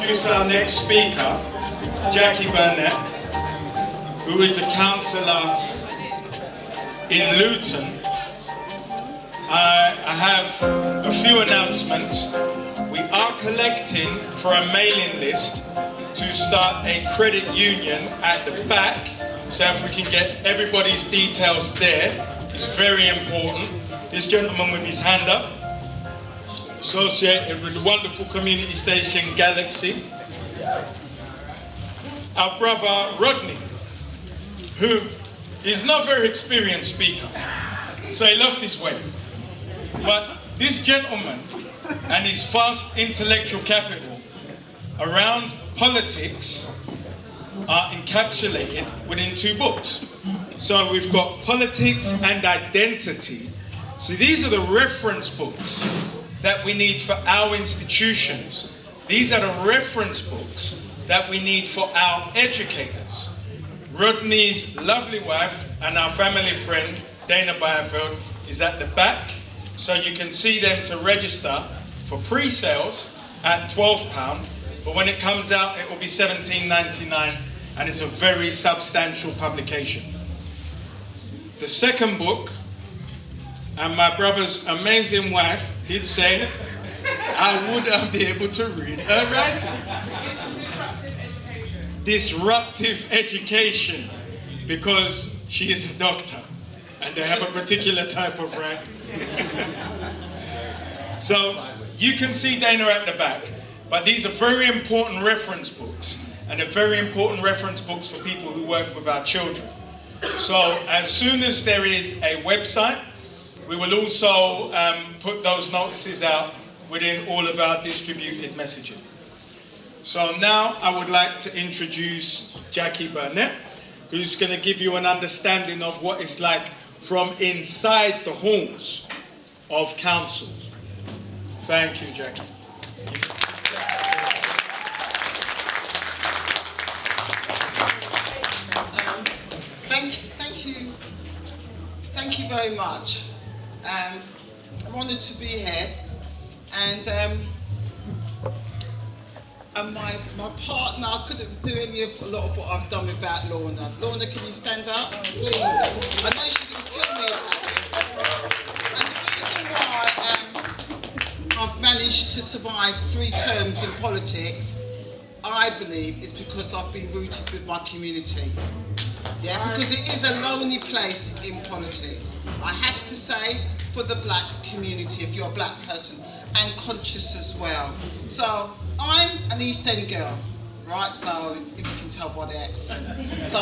introduce our next speaker, Jacqui Burnett, who is a councillor in Luton. I have a few announcements. We are collecting for a mailing list to start a credit union at the back. So if we can get everybody's details there, it's very important. This gentleman with his hand up, associated with the wonderful community station Galaxy. Our brother Rodney, who is not a very experienced speaker, so he lost his way. But this gentleman and his vast intellectual capital around politics are encapsulated within 2 books. So we've got Politics and Identity. So these are the reference books that we need for our institutions. These are the reference books that we need for our educators. Rodney's lovely wife and our family friend, Dana Byerfeld, is at the back. So you can see them to register for pre-sales at £12. But when it comes out, it will be £17.99, and it's a very substantial publication. The second book, and my brother's amazing wife did say I wouldn't be able to read her writing. Disruptive education, because she is a doctor and they have a particular type of writing. So you can see Dana at the back, but these are very important reference books, and they're very important reference books for people who work with our children. So as soon as there is a website, we will also put those notices out within all of our distributed messaging. So now I would like to introduce Jacqui Burnett, who's going to give you an understanding of what it's like from inside the halls of councils. Thank you, Jacqui. Thank you very much. I'm honoured to be here, and my partner, I couldn't do a lot of what I've done without Lorna. Lorna, can you stand up, please? I know she's going to kill me about this. And the reason why I've managed to survive 3 terms in politics, I believe, is because I've been rooted with my community. Yeah, because it is a lonely place in politics. I have to say, for the black community, if you're a black person, and conscious as well. So I'm an East End girl, right? So if you can tell by the accent. So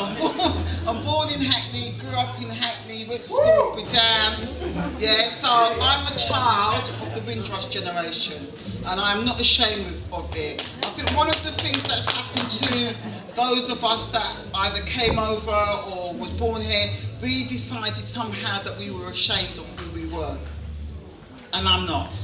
I'm born in Hackney, grew up in Hackney, went to school with Dan. Yeah, so I'm a child of the Windrush generation, and I'm not ashamed of it. I think one of the things that's happened to those of us that either came over or was born here, we decided somehow that we were ashamed of who we were. And I'm not.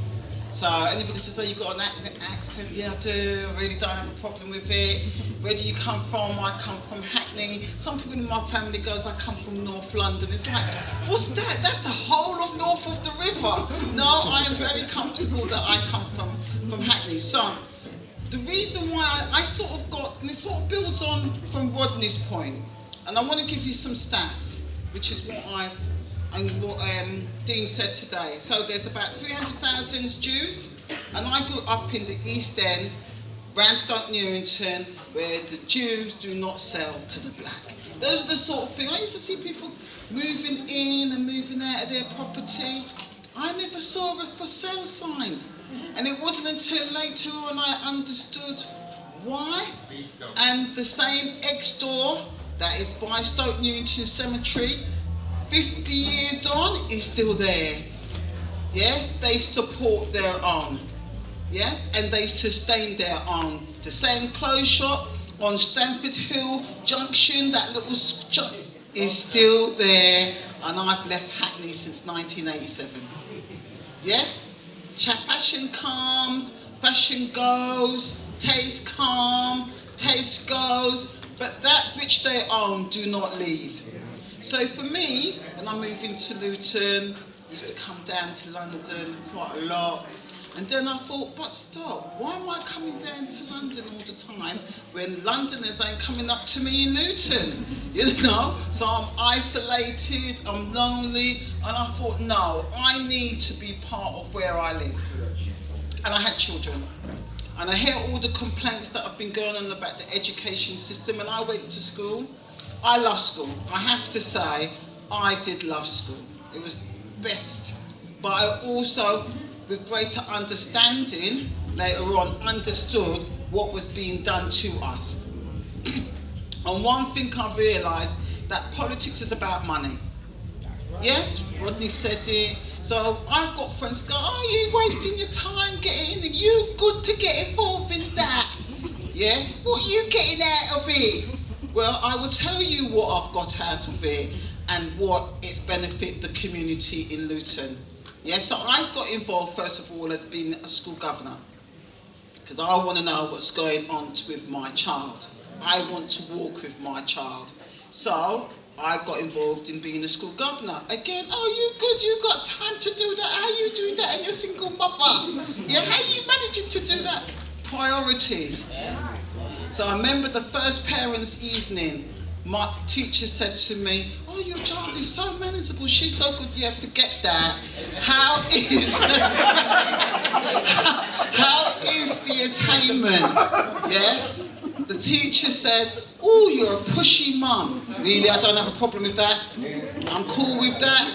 So anybody says, oh, you've got an accent? Yeah, I do. I really don't have a problem with it. Where do you come from? I come from Hackney. Some people in my family goes, I come from North London. It's like, what's that? That's the whole of north of the river. No, I am very comfortable that I come from Hackney. So the reason why I sort of got, and it sort of builds on from Rodney's point, and I want to give you some stats, which is what Dean said today. So there's about 300,000 Jews, and I grew up in the East End, Ranstoke, Newington, where the Jews do not sell to the black. Those are the sort of thing. I used to see people moving in and moving out of their property. I never saw a for sale sign. And it wasn't until later on I understood why. And the same ex-door that is by Stoke Newington Cemetery, 50 years on, is still there. Yeah, they support their own. Yes, and they sustain their own. The same clothes shop on Stamford Hill Junction, that little is still there, and I've left Hackney since 1987. Yeah? Fashion comes, fashion goes, taste come, taste goes, but that which they own do not leave. So for me, when I moved into Luton, I used to come down to London quite a lot, And then I thought, but stop, why am I coming down to London all the time when Londoners ain't coming up to me in Luton? You know? So I'm isolated, I'm lonely, and I thought, no, I need to be part of where I live. And I had children. And I hear all the complaints that have been going on about the education system, and I went to school. I love school. I have to say, I did love school. It was best. But I also, with greater understanding, later on understood what was being done to us. And one thing I've realised, that politics is about money. Yes, Rodney said it. So I've got friends go, oh, you wasting your time getting in, you good to get involved in that. Yeah, what are you getting out of it? Well, I will tell you what I've got out of it and what it's benefit the community in Luton. Yeah, so I got involved first of all as being a school governor, because I want to know what's going on with my child. I want to walk with my child. So I got involved in being a school governor. Again, oh, you good, you got time to do that. How are you doing that and you're a single mother? Yeah, how are you managing to do that? Priorities. So I remember the first parents' evening, my teacher said to me, oh, your child is so manageable, she's so good, yeah, forget that. How is the attainment? Yeah? The teacher said, oh, you're a pushy mum. Really, I don't have a problem with that. I'm cool with that.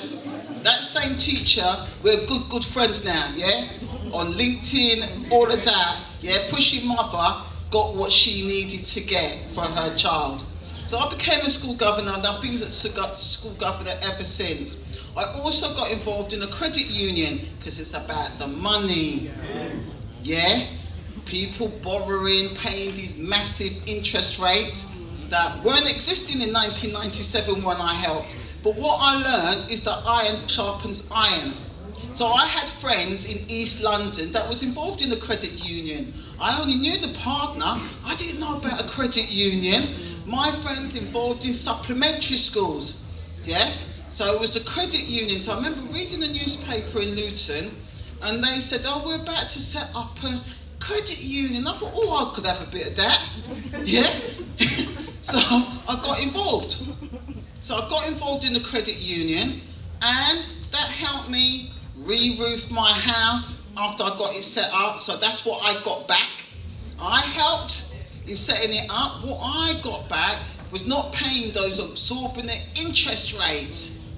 That same teacher, we're good friends now, yeah? On LinkedIn, all of that, yeah? Pushy mother got what she needed to get for her child. So I became a school governor, and I've been a school governor ever since. I also got involved in a credit union, because it's about the money, yeah? People borrowing, paying these massive interest rates that weren't existing in 1997 when I helped. But what I learned is that iron sharpens iron. So I had friends in East London that was involved in a credit union. I only knew the partner, I didn't know about a credit union. My friends involved in supplementary schools, yes? So it was the credit union. So I remember reading the newspaper in Luton, and they said, oh, we're about to set up a credit union. I thought, oh, I could have a bit of that, yeah? So I got involved. So I got involved in the credit union, and that helped me re-roof my house after I got it set up. So that's what I got back. I helped in setting it up. What I got back was not paying those exorbitant interest rates.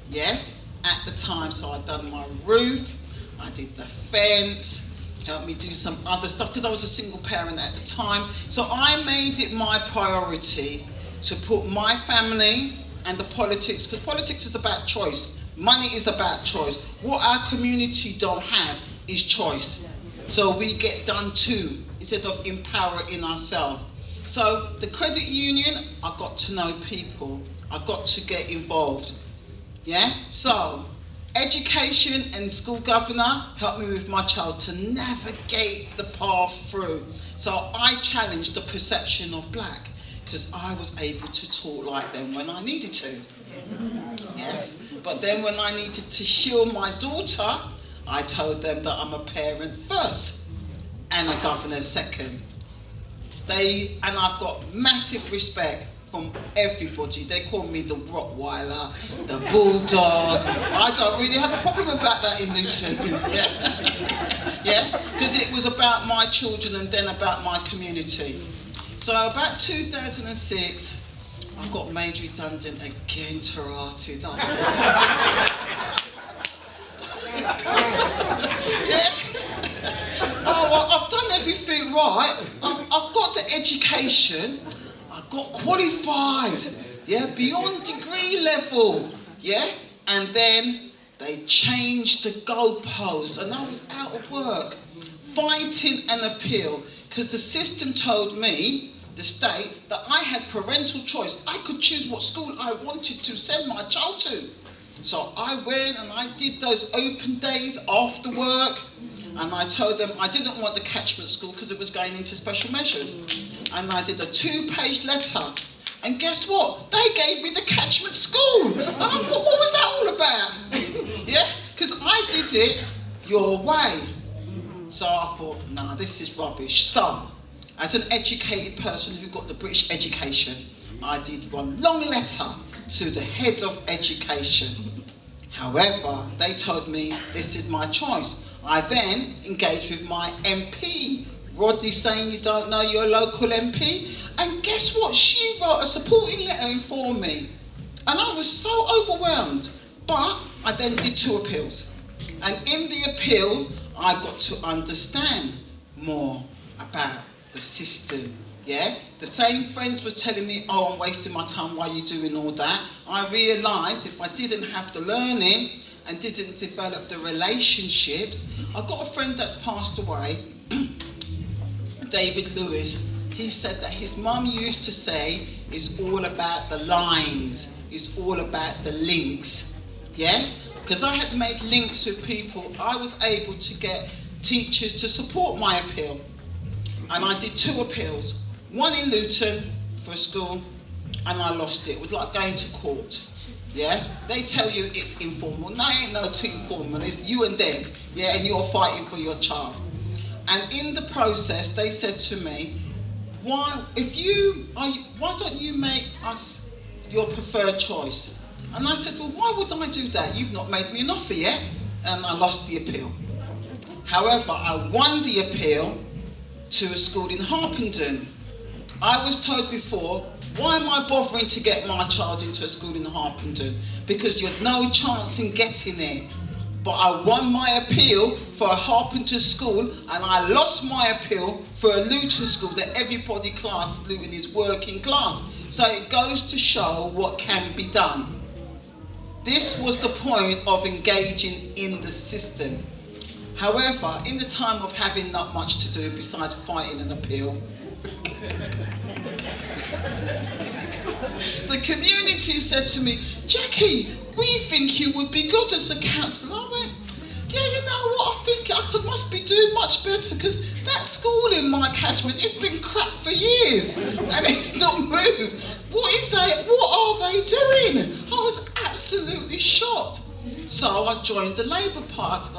Yes, at the time. So I'd done my roof, I did the fence, helped me do some other stuff because I was a single parent at the time. So I made it my priority to put my family and the politics, because politics is about choice. Money is about choice. What our community don't have is choice. So we get done too, instead of empowering ourselves. So the credit union, I got to know people. I got to get involved. Yeah? So education and school governor helped me with my child to navigate the path through. So I challenged the perception of black, because I was able to talk like them when I needed to. Yes? But then when I needed to shield my daughter, I told them that I'm a parent first and a governor second. And I've got massive respect from everybody. They call me the Rottweiler, the Bulldog. I don't really have a problem about that in Luton. Yeah, because it was about my children and then about my community. So about 2006, I got made redundant again, Tarati. Yeah. Oh, well, I've done everything right. I've got the education. I got qualified. Yeah, beyond degree level. Yeah, and then they changed the goalposts, and I was out of work, fighting an appeal, because the system told me, the state, that I had parental choice. I could choose what school I wanted to send my child to. So I went and I did those open days after work, and I told them I didn't want the catchment school because it was going into special measures. And I did a 2-page letter, and guess what? They gave me the catchment school. And I thought, what was that all about? Yeah, because I did it your way. So I thought, nah, this is rubbish. So, as an educated person who got the British education, I did one long letter to the head of education. However, they told me this is my choice. I then engaged with my MP, Rodney, saying you don't know your local MP. And guess what? She wrote a supporting letter for me. And I was so overwhelmed. But I then did 2 appeals. And in the appeal, I got to understand more about the system. Yeah? The same friends were telling me, oh, I'm wasting my time, why are you doing all that? I realised if I didn't have the learning and didn't develop the relationships, I've got a friend that's passed away, David Lewis. He said that his mum used to say, it's all about the lines, it's all about the links. Yes? Because I had made links with people, I was able to get teachers to support my appeal. And I did 2 appeals. One in Luton for a school, and I lost it. It was like going to court. Yes? They tell you it's informal. No, it ain't no too informal. It's you and them. Yeah, and you're fighting for your child. And in the process, they said to me, why don't you make us your preferred choice? And I said, well, why would I do that? You've not made me an offer yet. And I lost the appeal. However, I won the appeal to a school in Harpenden. I was told before, why am I bothering to get my child into a school in Harpenden? Because you had no chance in getting it. But I won my appeal for a Harpenden school, and I lost my appeal for a Luton school that everybody classed Luton is working class. So it goes to show what can be done. This was the point of engaging in the system. However, in the time of having not much to do besides fighting an appeal, the community said to me, Jacqui, we think you would be good as a councillor. I went, yeah, you know what, I think I must be doing much better, because that school in my catchment, it's been crap for years and it's not moved. What is that? What are they doing? I was absolutely shocked. So I joined the Labour Party,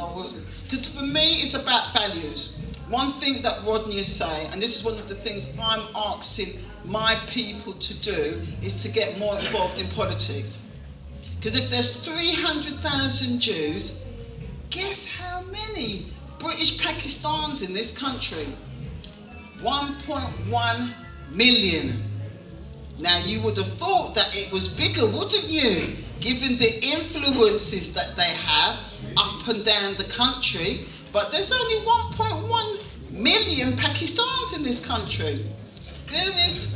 because for me it's about values. One thing that Rodney is saying, and this is one of the things I'm asking my people to do, is to get more involved in politics. Because if there's 300,000 Jews, guess how many British Pakistanis in this country? 1.1 million. Now you would have thought that it was bigger, wouldn't you? Given the influences that they have up and down the country. But there's only 1.1 million Pakistanis in this country. There is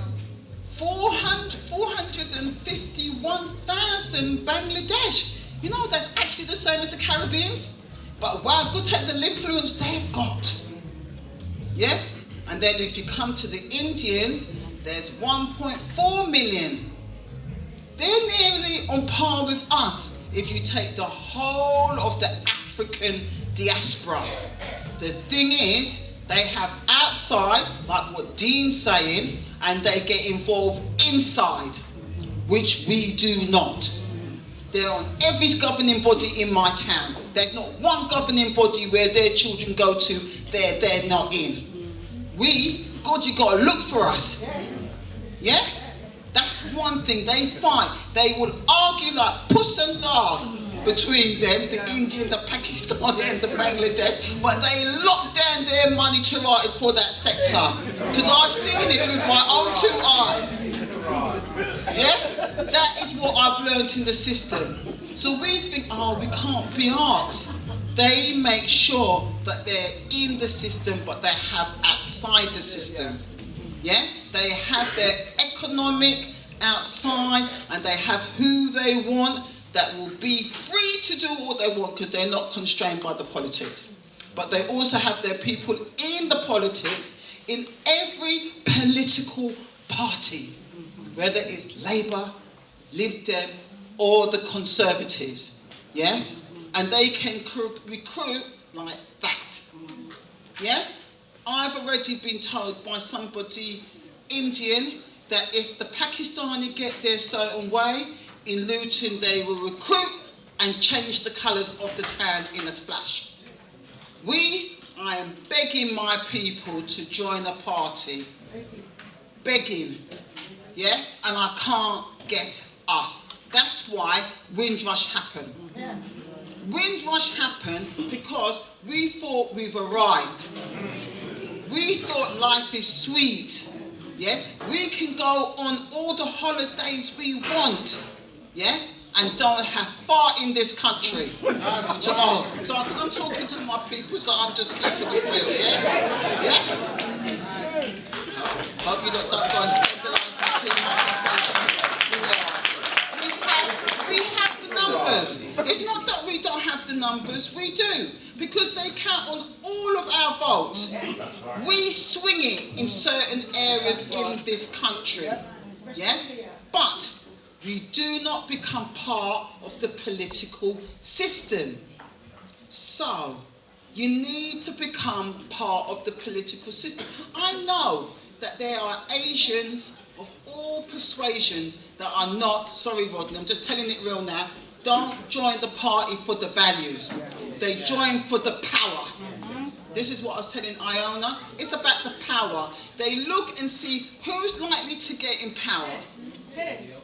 451,000 Bangladesh. You know, that's actually the same as the Caribbeans. But wow, look at the influence they've got. Yes? And then if you come to the Indians, there's 1.4 million. They're nearly on par with us if you take the whole of the African diaspora. The thing is, they have outside, like what Dean's saying, and they get involved inside, which we do not. They're on every governing body in my town. There's not one governing body where their children go to, they're not in. God, you got to look for us. Yeah? That's one thing. They fight. They will argue like puss and dog between them, the Indian, the Pakistani and the Bangladesh, but they lock down their money to write it for that sector. Because I've seen it with my own 2 eyes. Yeah? That is what I've learned in the system. So we think, oh, we can't be asked. They make sure that they're in the system, but they have outside the system. Yeah? They have their economic outside, and they have who they want that will be free to do what they want because they're not constrained by the politics. But they also have their people in the politics in every political party, whether it's Labour, Lib Dem, or the Conservatives. Yes? And they can recruit like that. Yes? I've already been told by somebody Indian that if the Pakistani get their certain way, in Luton they will recruit and change the colours of the town in a splash. We I am begging my people to join a party. Begging. Yeah? And I can't get us. That's why Windrush happened. Windrush happened because we thought we've arrived. We thought life is sweet. Yes? We can go on all the holidays we want. Yes? And don't have far in this country. So I'm talking to my people, so I'm just keeping it real, yeah? Yeah? Hope you don't go and scandalise me too much. We have the numbers. It's not that we don't have the numbers, we do. Because they count on all of our votes. We swing it in certain areas in this country. Yeah? But we do not become part of the political system. So, you need to become part of the political system. I know that there are Asians of all persuasions that are not, sorry Rodney, I'm just telling it real now, don't join the party for the values. They join for the power. This is what I was telling Iona. It's about the power. They look and see who's likely to get in power.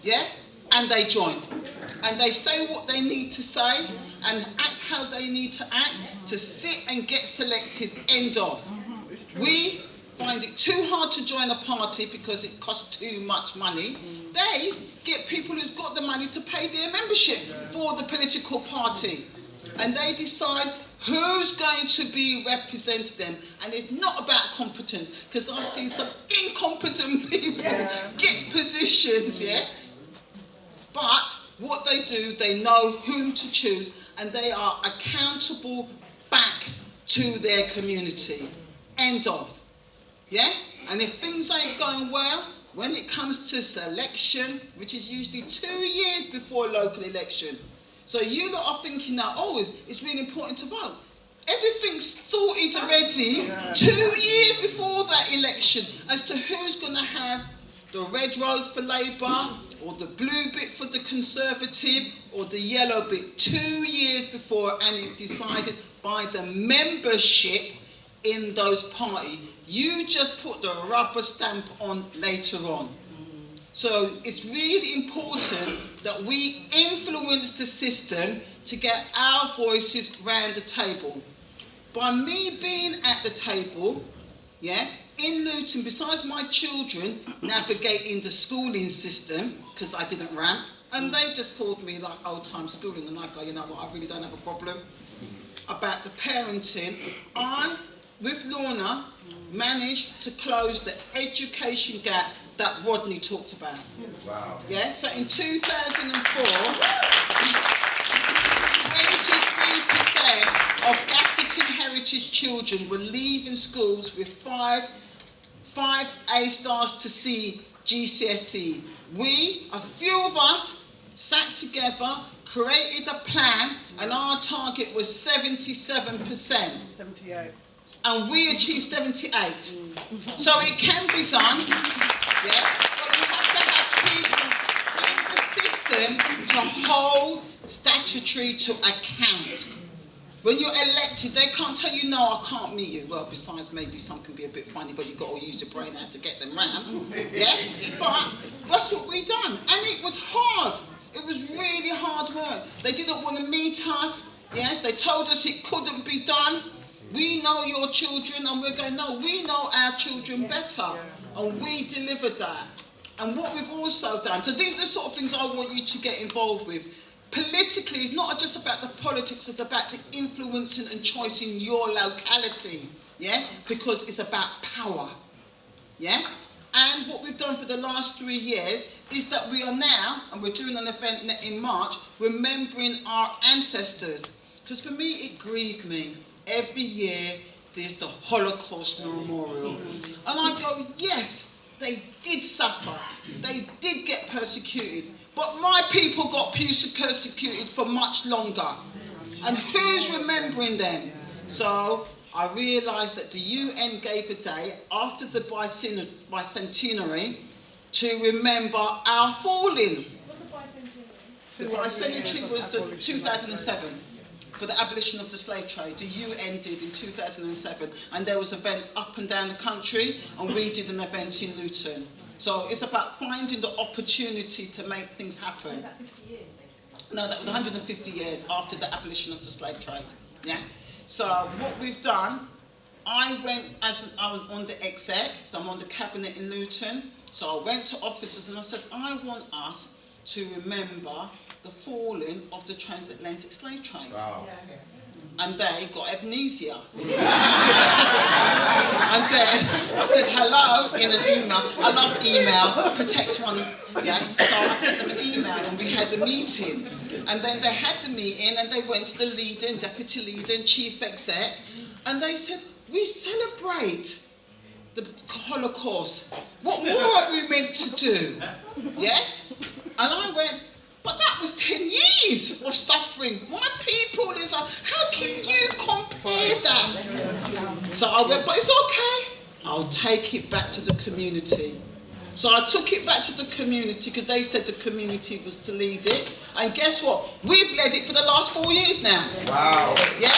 Yeah? And they join. And they say what they need to say and act how they need to act to sit and get selected. End of. We find it too hard to join a party because it costs too much money. They get people who've got the money to pay their membership for the political party. And they decide who's going to be representing them. And it's not about competence, because I've seen some incompetent people get positions, yeah? But what they do, they know whom to choose, and they are accountable back to their community. End of. Yeah? And if things ain't going well, when it comes to selection, which is usually 2 years before local election, so you lot are thinking now, oh, it's really important to vote. Everything's sorted already 2 years before that election as to who's going to have the red rose for Labour, or the blue bit for the Conservative, or the yellow bit 2 years before, and it's decided by the membership in those parties. You just put the rubber stamp on later on. So it's really important that we influence the system to get our voices round the table. By me being at the table, yeah, in Luton, besides my children navigating the schooling system, because I didn't ramp, and they just called me like old-time schooling, and I go, you know what, I really don't have a problem. About the parenting, I, with Lorna, managed to close the education gap that Rodney talked about. Wow. Yeah, so in 2004, 23% of African heritage children were leaving schools with five A stars to C GCSE. We, a few of us, sat together, created a plan, and our target was 77%. 78. And we achieved 78. So it can be done, yeah, but you have to have people in the system to hold statutory to account. When you're elected, they can't tell you, no, I can't meet you. Well, besides maybe some can be a bit funny, but you've got to use your brain how to get them round, yeah? But that's what we done, and it was hard. It was really hard work. They didn't want to meet us, yes? They told us it couldn't be done. We know your children, and we're going, no, we know our children better, and we delivered that. And what we've also done, so these are the sort of things I want you to get involved with. Politically, it's not just about the politics, it's about the influencing and choice in your locality, yeah? Because it's about power, yeah? And what we've done for the last 3 years is that we are now, and we're doing an event in March, remembering our ancestors. Because for me, it grieved me. Every year, there's the Holocaust Memorial. And I go, yes, they did suffer. They did get persecuted. But my people got persecuted for much longer. And who's remembering them? So I realised that the UN gave a day after the bicentenary to remember our falling. What's the bicentenary? The bicentenary was the 2007. for the abolition of the slave trade. The U ended in 2007, and there was events up and down the country, and we did an event in Luton. So it's about finding the opportunity to make things happen. Was that 50 years? No, that was 150 years after the abolition of the slave trade. Yeah. So what we've done, I was on the exec, so I'm on the cabinet in Luton. So I went to officers and I said, I want us to remember the falling of the transatlantic slave trade. Wow. And they got amnesia. And then I said hello in an email. I love email, protects one. Yeah. So I sent them an email and we had a meeting. And then they had the meeting and they went to the leader and deputy leader and chief exec. And they said, we celebrate the Holocaust. What more are we meant to do? Yes? And I went, but that was 10 years of suffering. My people is how can you compare that? So I went, but it's okay. I'll take it back to the community. So I took it back to the community because they said the community was to lead it. And guess what? We've led it for the last 4 years now. Wow. Yeah?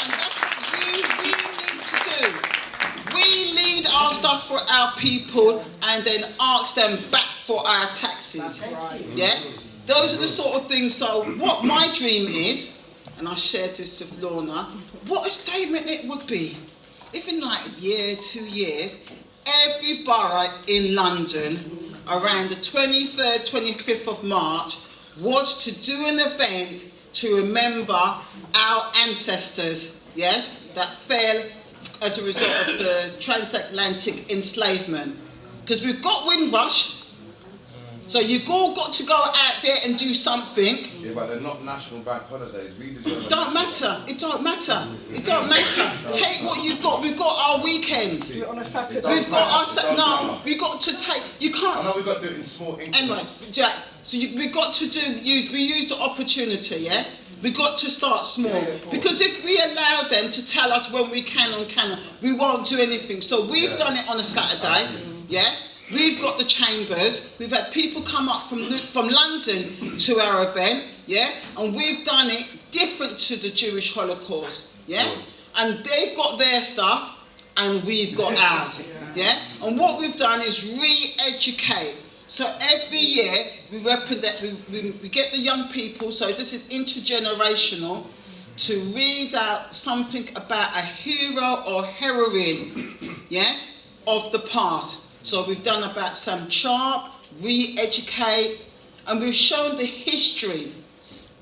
And that's what we need to do. We lead our stuff for our people and then ask them back for our taxes. Yes? Those are the sort of things. So what my dream is, and I shared this with Lorna, what a statement it would be if in like a year, 2 years, every borough in London around the 23rd, 25th of March was to do an event to remember our ancestors, yes, that fell as a result of the transatlantic enslavement. Because we've got Windrush, so you've all got to go out there and do something. Yeah, but they're not national bank holidays. We deserve It don't matter. It don't matter. It don't matter. Take what you've got. We've got our weekends. Do it on a Saturday. We've got our we've got to take. You can't. I know we've got to do it in small increments. Anyway, Jack. So we've got to use the opportunity. Yeah. We've got to start small because if we allow them to tell us when we can and cannot, we won't do anything. So we've done it on a Saturday. Yes. We've got the chambers. We've had people come up from London to our event, yeah, and we've done it different to the Jewish Holocaust, yes, and they've got their stuff and we've got ours, yeah, and what we've done is re-educate. So every year we get the young people. So this is intergenerational to read out something about a hero or heroine, yes, of the past. So we've done about Sam Sharp, re-educate, and we've shown the history.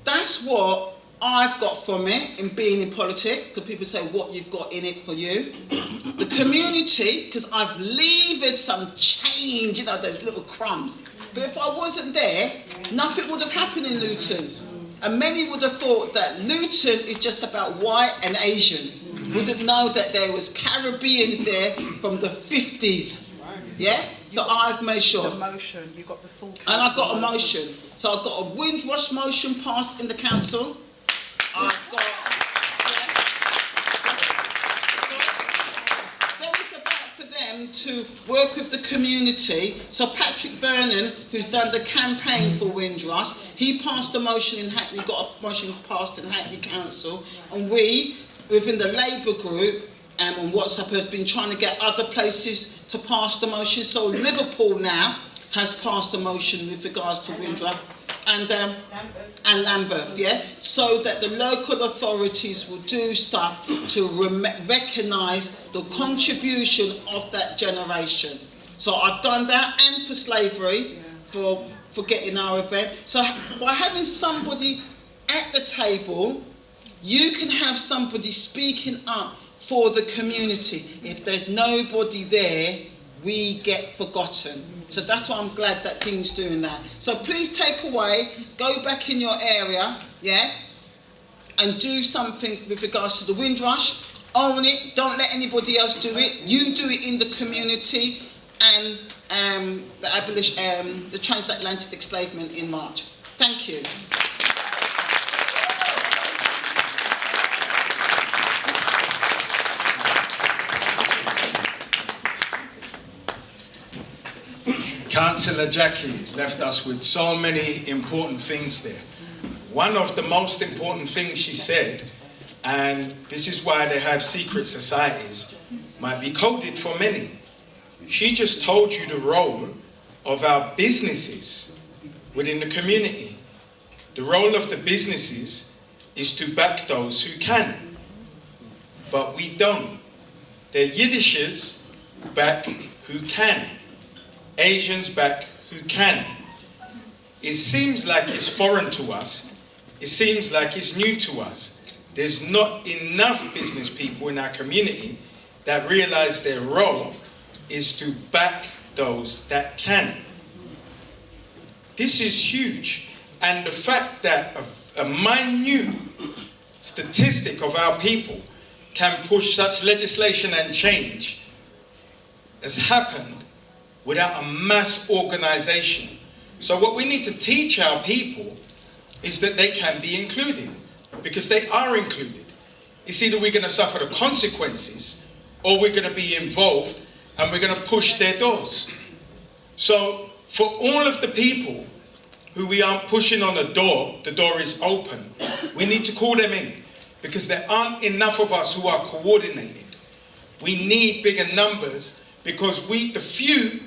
That's what I've got from it in being in politics, because people say what you've got in it for you. The community, because I've levered some change, you know, those little crumbs. But if I wasn't there, nothing would have happened in Luton. And many would have thought that Luton is just about white and Asian. Wouldn't know that there was Caribbeans there from the 50s. Yeah? So I've made sure. The motion, you got the full council. And I've got a motion. So I've got a Windrush motion passed in the council. I've got... Then it's about for them to work with the community. So Patrick Vernon, who's done the campaign for Windrush, he passed a motion in Hackney, got a motion passed in Hackney Council. And we, within the Labour group, on WhatsApp, has been trying to get other places to pass the motion. So Liverpool now has passed a motion with regards to Windrush and Lambeth, yeah, so that the local authorities will do stuff to recognise the contribution of that generation. So I've done that, and for slavery, for getting our event. So by having somebody at the table, you can have somebody speaking up for the community. If there's nobody there, we get forgotten. So that's why I'm glad that Dean's doing that. So please take away, go back in your area, yes, and do something with regards to the Windrush. Own it, don't let anybody else do it. You do it in the community, and the transatlantic enslavement in March. Thank you. Councillor Jacqui left us with so many important things there. one of the most important things she said, and this is why they have secret societies, might be coded for many. She just told you the role of our businesses within the community. The role of the businesses is to back those who can, but we don't. The Yiddishers back who can. Asians back who can. It seems like it's foreign to us. It seems like it's new to us. There's not enough business people in our community that realize their role is to back those that can. This is huge. And the fact that a minute statistic of our people can push such legislation and change has happened without a mass organization. So what we need to teach our people is that they can be included, because they are included. It's either we're going to suffer the consequences or we're going to be involved and we're going to push their doors. So for all of the people who we aren't pushing on the door is open. We need to call them in, because there aren't enough of us who are coordinated. We need bigger numbers, because the few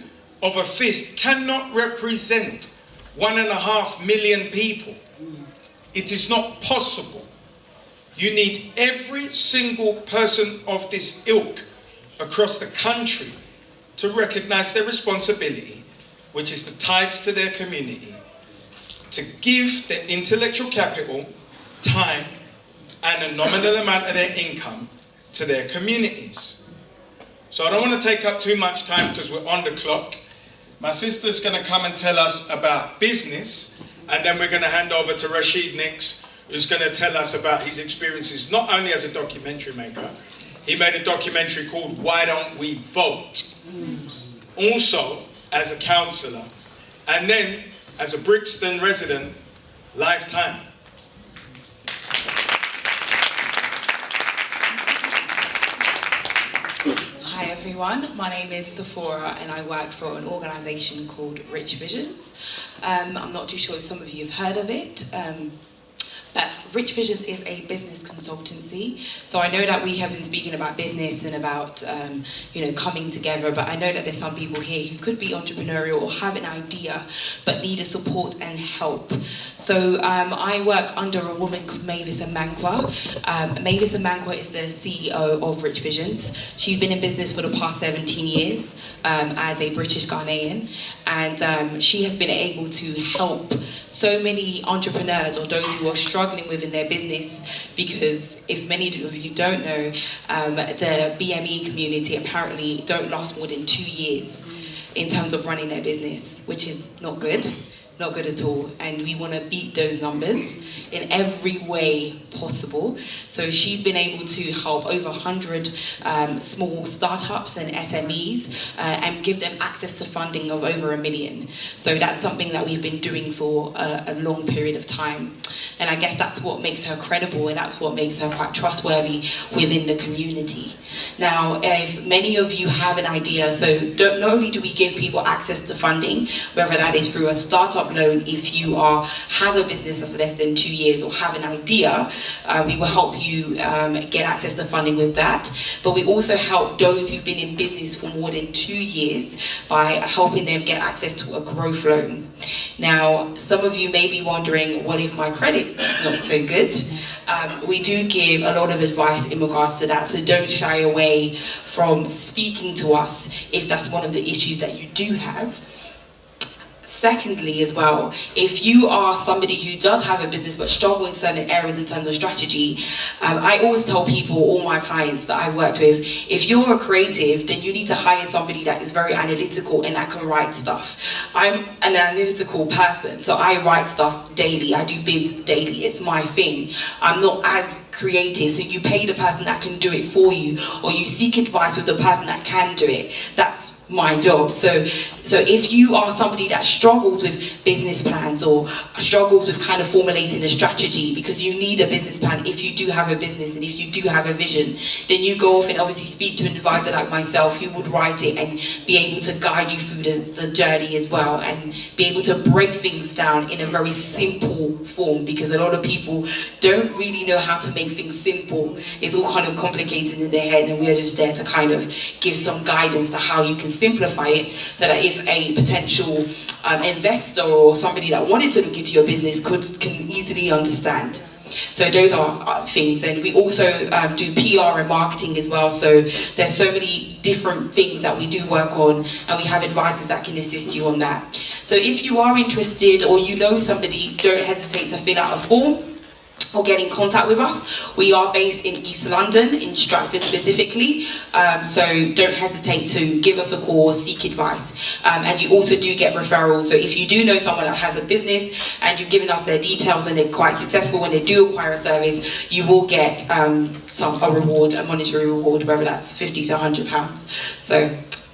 of a fist cannot represent 1.5 million people. It is not possible. You need every single person of this ilk across the country to recognize their responsibility, which is the tithes to their community, to give their intellectual capital, time, and a nominal amount of their income to their communities. So I don't want to take up too much time because we're on the clock. My sister's going to come and tell us about business, and then we're going to hand over to Rashid next, who's going to tell us about his experiences, not only as a documentary maker. He made a documentary called Why Don't We Vote? Also as a councillor, and then as a Brixton resident, lifetime. Hi everyone, my name is Sephora and I work for an organisation called Rich Visions. I'm not too sure if some of you have heard of it. But Rich Visions is a business consultancy. So I know that we have been speaking about business and about coming together, but I know that there's some people here who could be entrepreneurial or have an idea but need a support and help. So I work under a woman called Mavis Amankwa. Mavis Amankwa is the CEO of Rich Visions. She's been in business for the past 17 years as a British Ghanaian, and she has been able to help so many entrepreneurs or those who are struggling within their business, because if many of you don't know, the BME community apparently don't last more than 2 years in terms of running their business, which is not good at all. And we want to beat those numbers in every way possible. So she's been able to help over 100 small startups and SMEs and give them access to funding of over $1 million. So that's something that we've been doing for a long period of time. And I guess that's what makes her credible, and that's what makes her quite trustworthy within the community. Now, if many of you have an idea, so not only do we give people access to funding, whether that is through a startup loan, if you have a business that's less than 2 years or have an idea, we will help you get access to funding with that. But we also help those who've been in business for more than 2 years by helping them get access to a growth loan. Now, some of you may be wondering, what if my credit is not so good? We do give a lot of advice in regards to that, so don't shy away from speaking to us if that's one of the issues that you do have. Secondly, as well, if you are somebody who does have a business but struggle in certain areas in terms of strategy, I always tell people, all my clients that I work with, if you're a creative, then you need to hire somebody that is very analytical and that can write stuff. I'm an analytical person, so I write stuff daily. I do bids daily. It's my thing. I'm not as creative, so you pay the person that can do it for you, or you seek advice with the person that can do it. That's my job. So So if you are somebody that struggles with business plans or struggles with kind of formulating a strategy, because you need a business plan if you do have a business and if you do have a vision, then you go off and obviously speak to an advisor like myself who would write it and be able to guide you through the journey as well, and be able to break things down in a very simple form, because a lot of people don't really know how to make things simple. It's all kind of complicated in their head, and we're just there to kind of give some guidance to how you can simplify it, so that if a potential investor or somebody that wanted to look into your business can easily understand. So those are things. And we also do PR and marketing as well, so there's so many different things that we do work on, and we have advisors that can assist you on that. So if you are interested or you know somebody, don't hesitate to fill out a form or get in contact with us. We are based in East London, in Stratford specifically, so don't hesitate to give us a call or seek advice. And you also do get referrals, so if you do know someone that has a business and you've given us their details and they're quite successful when they do acquire a service, you will get a reward, a monetary reward, whether that's £50 to £100. So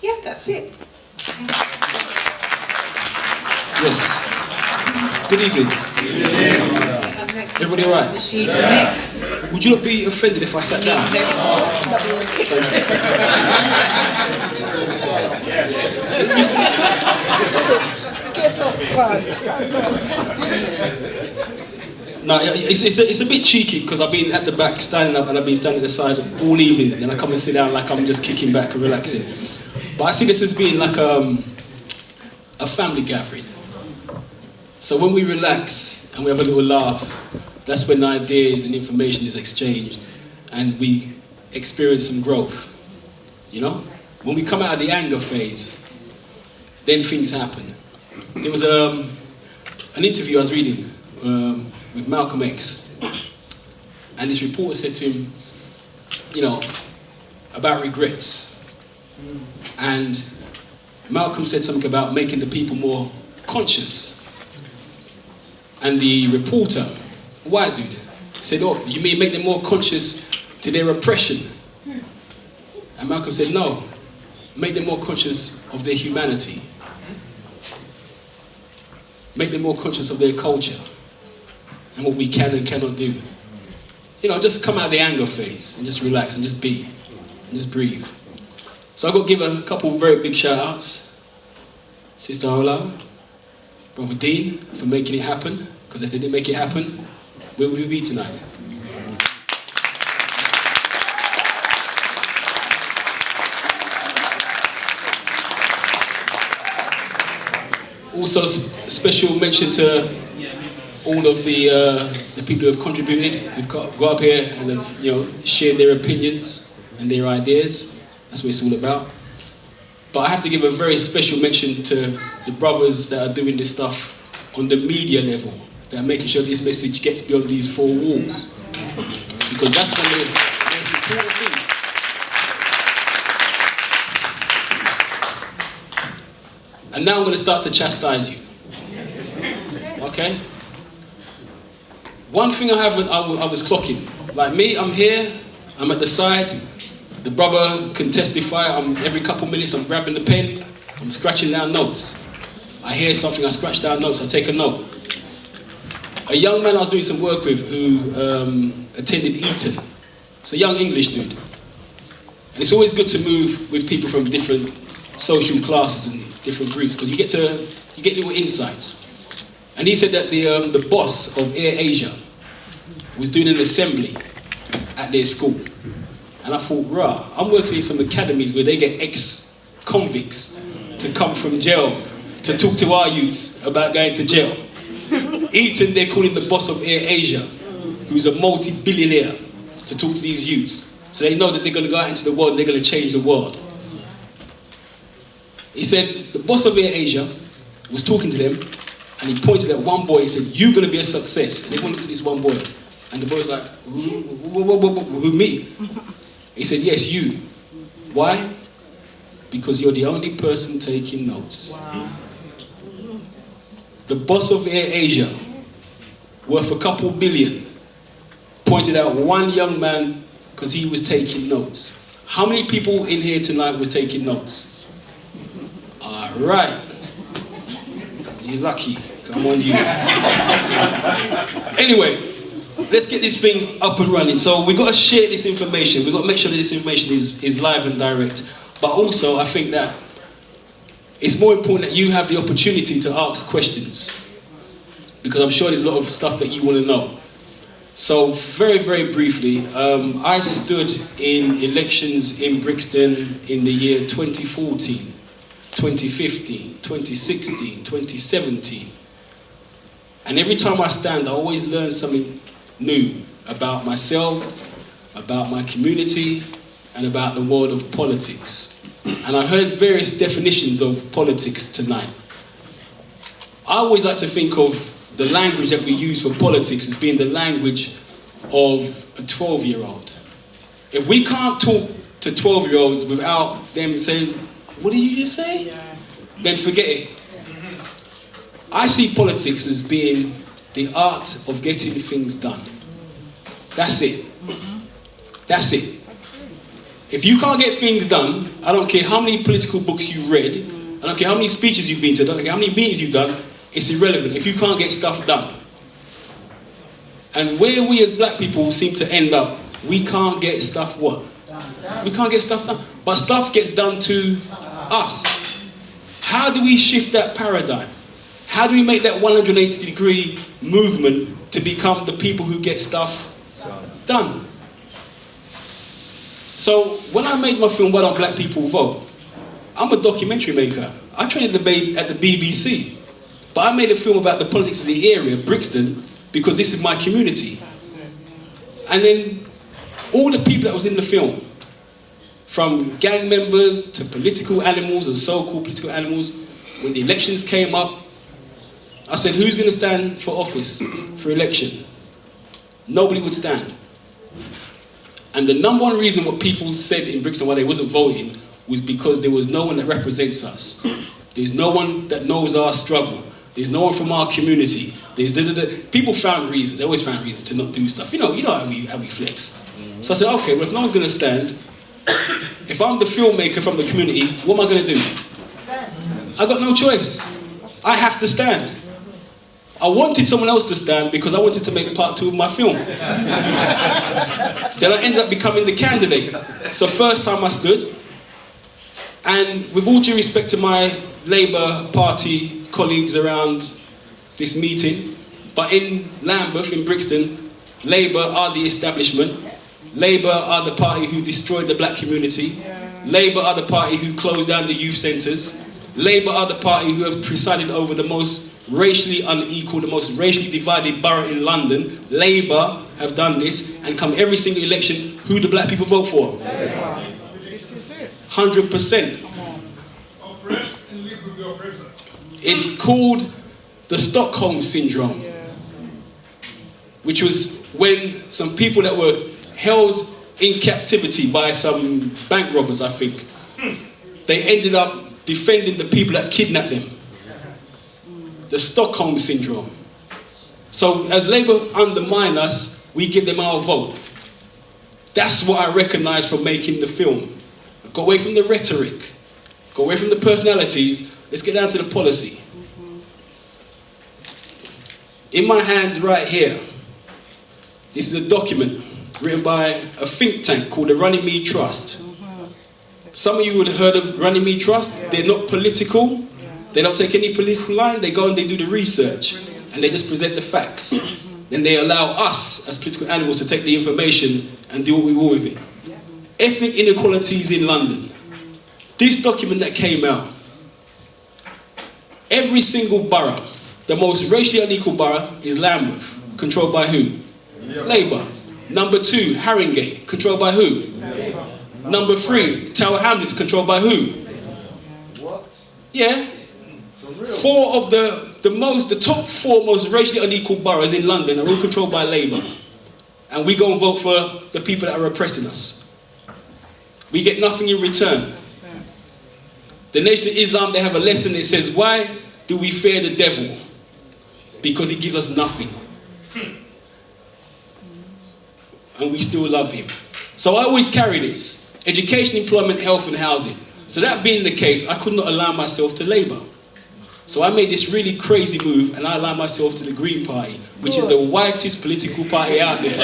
yeah, that's it. Yes. Good evening. Everybody all right? Rashid, next. Would you not be offended if I sat down? No, it's a bit cheeky because I've been at the back standing up and I've been standing at the side all evening, and I come and sit down like I'm just kicking back and relaxing. But I see this as being like a family gathering. So when we relax and we have a little laugh, that's when ideas and information is exchanged and we experience some growth. You know? When we come out of the anger phase, then things happen. There was an interview I was reading with Malcolm X, and this reporter said to him, you know, about regrets. And Malcolm said something about making the people more conscious. And the reporter, a white dude, said, oh, you mean make them more conscious to their oppression? And Malcolm said, no, make them more conscious of their humanity. Make them more conscious of their culture and what we can and cannot do. You know, just come out of the anger phase and just relax and just be and just breathe. So I've got to give a couple of very big shout outs. Sister Ola, Brother Dean, for making it happen, because if they didn't make it happen, where would we be tonight? Also, special mention to all of the people who have contributed, who've got up here and have, you know, shared their opinions and their ideas. That's what it's all about. But I have to give a very special mention to the brothers that are doing this stuff on the media level, that are making sure this message gets beyond these four walls. Because that's one of the most important things. And now I'm going to start to chastise you. Okay? One thing I was clocking. Like me, I'm here, I'm at the side. The brother can testify. Every couple minutes I'm grabbing the pen, I'm scratching down notes. I hear something, I scratch down notes, I take a note. A young man I was doing some work with who attended Eton. It's a young English dude. And it's always good to move with people from different social classes and different groups, because you get little insights. And he said that the boss of Air Asia was doing an assembly at their school. And I thought, rah, I'm working in some academies where they get ex-convicts to come from jail to talk to our youths about going to jail. Eton, they're calling the boss of Air Asia, who's a multi-billionaire, to talk to these youths. So they know that they're going to go out into the world and they're going to change the world. He said the boss of Air Asia was talking to them, and he pointed at one boy and said, you're going to be a success. And everyone looked at this one boy. And the boy was like, who me? He said, yes, you. Why? Because you're the only person taking notes. Wow. The boss of Air Asia, worth a couple billion, pointed out one young man because he was taking notes. How many people in here tonight were taking notes? All right. You're lucky. I'm on you. Anyway, let's get this thing up and running. So we've got to share this information. We've got to make sure that this information is live and direct. But also, I think that it's more important that you have the opportunity to ask questions. Because I'm sure there's a lot of stuff that you want to know. So very, very briefly, I stood in elections in Brixton in the year 2014, 2015, 2016, 2017. And every time I stand, I always learn something new about myself, about my community, and about the world of politics. And I heard various definitions of politics tonight. I always like to think of the language that we use for politics as being the language of a 12-year-old. If we can't talk to 12-year-olds without them saying, "What did you just say?" Then forget it. I see politics as being the art of getting things done. That's it. That's it. If you can't get things done, I don't care how many political books you read, I don't care how many speeches you've been to, I don't care how many meetings you've done, it's irrelevant if you can't get stuff done. And where we as black people seem to end up, we can't get stuff what? We can't get stuff done. But stuff gets done to us. How do we shift that paradigm? How do we make that 180-degree movement to become the people who get stuff done? So when I made my film, Why Don't Black People Vote? I'm a documentary maker. I trained at the BBC. But I made a film about the politics of the area, Brixton, because this is my community. And then all the people that was in the film, from gang members to political animals or so-called political animals, when the elections came up, I said, who's going to stand for office, for election? Nobody would stand. And the number one reason what people said in Brixton why they wasn't voting was because there was no one that represents us. There's no one that knows our struggle. There's no one from our community. People found reasons. They always found reasons to not do stuff. You know how we flex. So I said, okay, well if no one's going to stand, if I'm the filmmaker from the community, what am I going to do? I got no choice. I have to stand. I wanted someone else to stand because I wanted to make part 2 of my film. Then I ended up becoming the candidate. So first time I stood, and with all due respect to my Labour Party colleagues around this meeting, but in Lambeth, in Brixton, Labour are the establishment. Labour are the party who destroyed the black community. Labour are the party who closed down the youth centres. Labour are the party who have presided over the most racially unequal, the most racially divided borough in London. Labour have done this, and come every single election, who do black people vote for? 100%. It's called the Stockholm Syndrome, which was when some people that were held in captivity by some bank robbers, I think, they ended up defending the people that kidnapped them. The Stockholm Syndrome. So as Labour undermine us, we give them our vote. That's what I recognise from making the film. Go away from the rhetoric. Go away from the personalities. Let's get down to the policy. In my hands right here, this is a document written by a think tank called the Runnymede Trust. Some of you would have heard of Runnymede Trust. They're not political. They don't take any political line. They go and they do the research. And they just present the facts. Then they allow us as political animals to take the information and do what we will with it. Ethnic inequalities in London. This document that came out. Every single borough, the most racially unequal borough is Lambeth. Controlled by who? Labour. Number 2, Haringey. Controlled by who? Number 3, Tower Hamlets. Controlled by who? What? Yeah. 4 of the top 4 most racially unequal boroughs in London are all controlled by Labour. And we go and vote for the people that are oppressing us. We get nothing in return. The Nation of Islam, they have a lesson that says, why do we fear the devil? Because he gives us nothing. And we still love him. So I always carry this. Education, employment, health and housing. So that being the case, I could not align myself to Labour. So I made this really crazy move and I aligned myself to the Green Party, which is the whitest political party out there.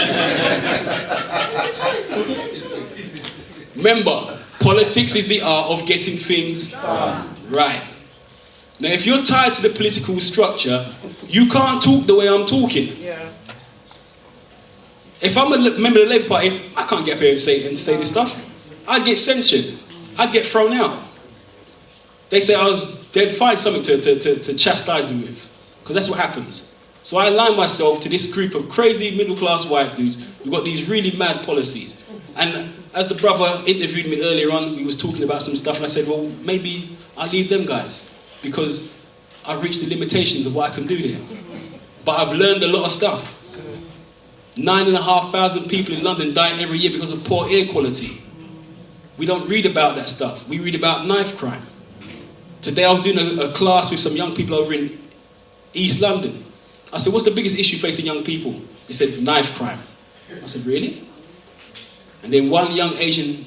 Remember, politics is the art of getting things right. Now, if you're tied to the political structure, you can't talk the way I'm talking. Yeah. If I'm a member of the Labour Party, I can't get up here and say this stuff. I'd get censured. I'd get thrown out. They say they'd find something to chastise me with, because that's what happens. So I align myself to this group of crazy middle-class white dudes who've got these really mad policies. And as the brother interviewed me earlier on, we was talking about some stuff, and I said, well, maybe I'll leave them guys, because I've reached the limitations of what I can do there. But I've learned a lot of stuff. 9,500 people in London die every year because of poor air quality. We don't read about that stuff. We read about knife crime. Today I was doing a class with some young people over in East London. I said, what's the biggest issue facing young people? They said, knife crime. I said, really? And then one young Asian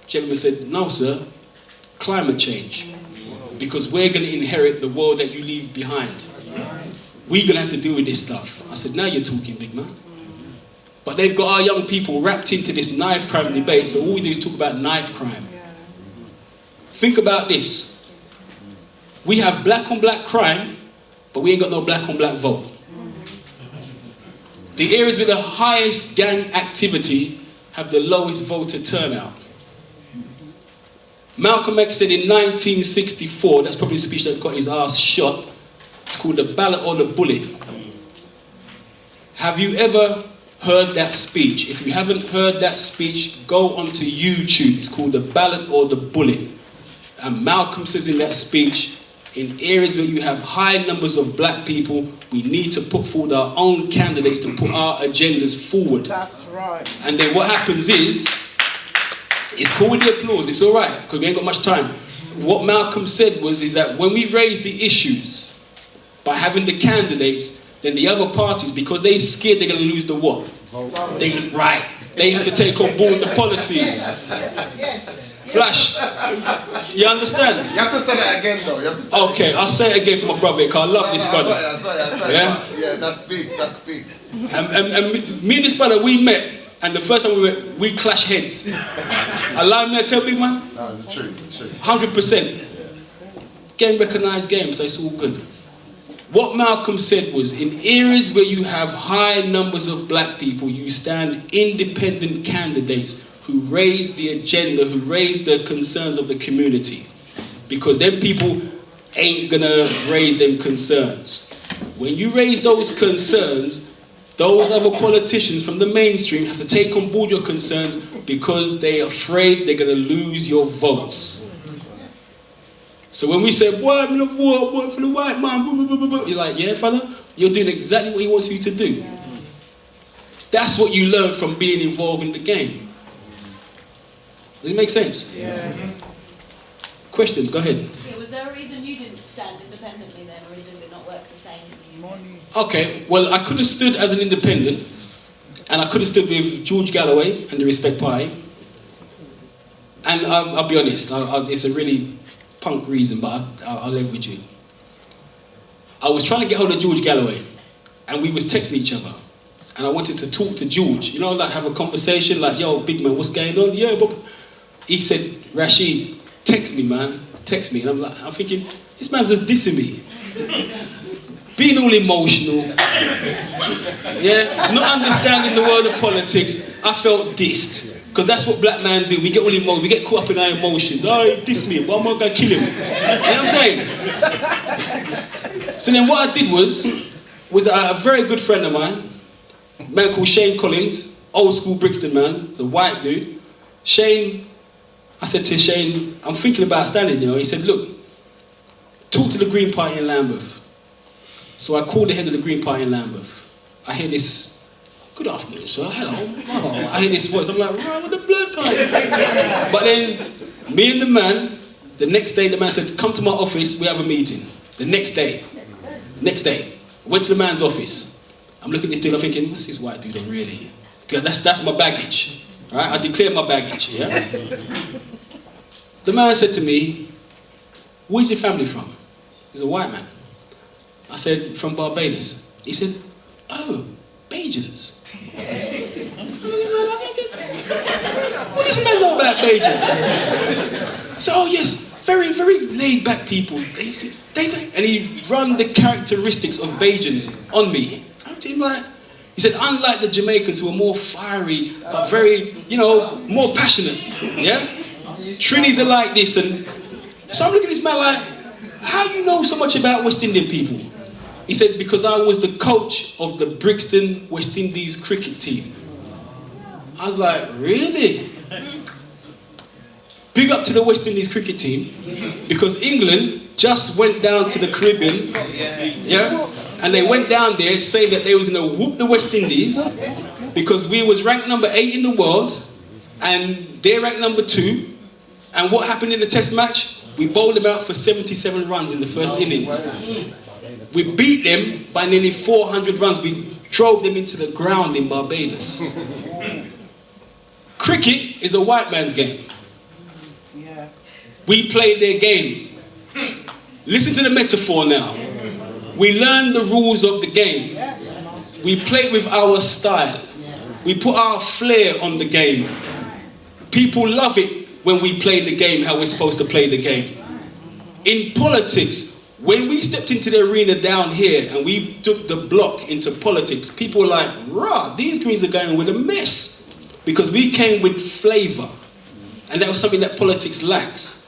gentleman said, no sir, climate change. Because we're going to inherit the world that you leave behind. We're going to have to deal with this stuff. I said, now you're talking, big man. But they've got our young people wrapped into this knife crime debate, so all we do is talk about knife crime. Think about this. We have black on black crime, but we ain't got no black on black vote. The areas with the highest gang activity have the lowest voter turnout. Malcolm X said in 1964, that's probably the speech that got his ass shot, it's called the Ballot or the Bullet. Have you ever heard that speech? If you haven't heard that speech, go onto YouTube. It's called the Ballot or the Bullet. And Malcolm says in that speech, in areas where you have high numbers of black people, we need to put forward our own candidates to put our agendas forward. That's right. And then what happens is, it's cool with the applause, it's all right, because we ain't got much time. What Malcolm said is that when we raise the issues by having the candidates, then the other parties, because they're scared they're going to lose the what? They have to take on board the policies. Yes. Flash. You understand? You have to say that again though. You have to say Okay, I'll say it again for my brother, because I love this brother. Yeah, that's big, that's big. And me and this brother, we met, and the first time we met, we clashed heads. Allow me to tell big man? No, the truth. 100%. Game recognised game, so it's all good. What Malcolm said was, in areas where you have high numbers of black people, you stand independent candidates who raise the agenda, who raise the concerns of the community. Because then people ain't gonna raise them concerns. When you raise those concerns, those other politicians from the mainstream have to take on board your concerns because they're afraid they're gonna lose your votes. So when we say, boy, I'm gonna vote for the white man, you're like, yeah, brother, you're doing exactly what he wants you to do. That's what you learn from being involved in the game. Does it make sense? Yeah. Question, go ahead. Yeah, was there a reason you didn't stand independently then, or does it not work the same? Okay, well, I could have stood as an independent, and I could have stood with George Galloway and the Respect Party. And I'll be honest, it's a really punk reason, but I'll live with you. I was trying to get hold of George Galloway, and we was texting each other. And I wanted to talk to George, you know, like have a conversation, like, yo, big man, what's going on? Yeah, but he said, Rashid, text me, man, text me. And I'm thinking, this man's just dissing me. Being all emotional, yeah, not understanding the world of politics, I felt dissed. Because that's what black men do, we get all emotional, we get caught up in our emotions. Oh, he dissed me, why am I going to kill him? You know what I'm saying? So then what I did was a very good friend of mine, a man called Shane Collins, old school Brixton man, the white dude. Shane, I said to Shane, I'm thinking about standing, you know. He said, look, talk to the Green Party in Lambeth. So I called the head of the Green Party in Lambeth. I hear this, good afternoon, sir, hello. Oh, I hear this voice, I'm like, right, what the blood kind? But then, me and the man, the next day the man said, come to my office, we have a meeting. The next day, went to the man's office. I'm looking at this dude, I'm thinking, what's this white dude on really? That's my baggage, right? I declared my baggage, yeah? The man said to me, where's your family from? He's a white man. I said, from Barbados. He said, oh, Bajans. What does man know about Bajans? So, oh yes, very, very laid back people. And he run the characteristics of Bajans on me. He said, unlike the Jamaicans who are more fiery, but very, more passionate. Yeah? Trinis are like this. And so I'm looking at this man like, how do you know so much about West Indian people? He said, because I was the coach of the Brixton West Indies cricket team. I was like, really? Big up to the West Indies cricket team, because England just went down to the Caribbean, yeah? And they went down there saying that they were going to whoop the West Indies because we was ranked number 8 in the world and they're ranked number 2. And what happened in the test match? We bowled them out for 77 runs in the first innings. We beat them by nearly 400 runs. We drove them into the ground in Barbados. Cricket is a white man's game. We played their game. Listen to the metaphor now. We learned the rules of the game. We played with our style. We put our flair on the game. People love it when we play the game how we're supposed to play the game. In politics, when we stepped into the arena down here and we took the block into politics, people were like, rah, these Greens are going with a mess. Because we came with flavour. And that was something that politics lacks.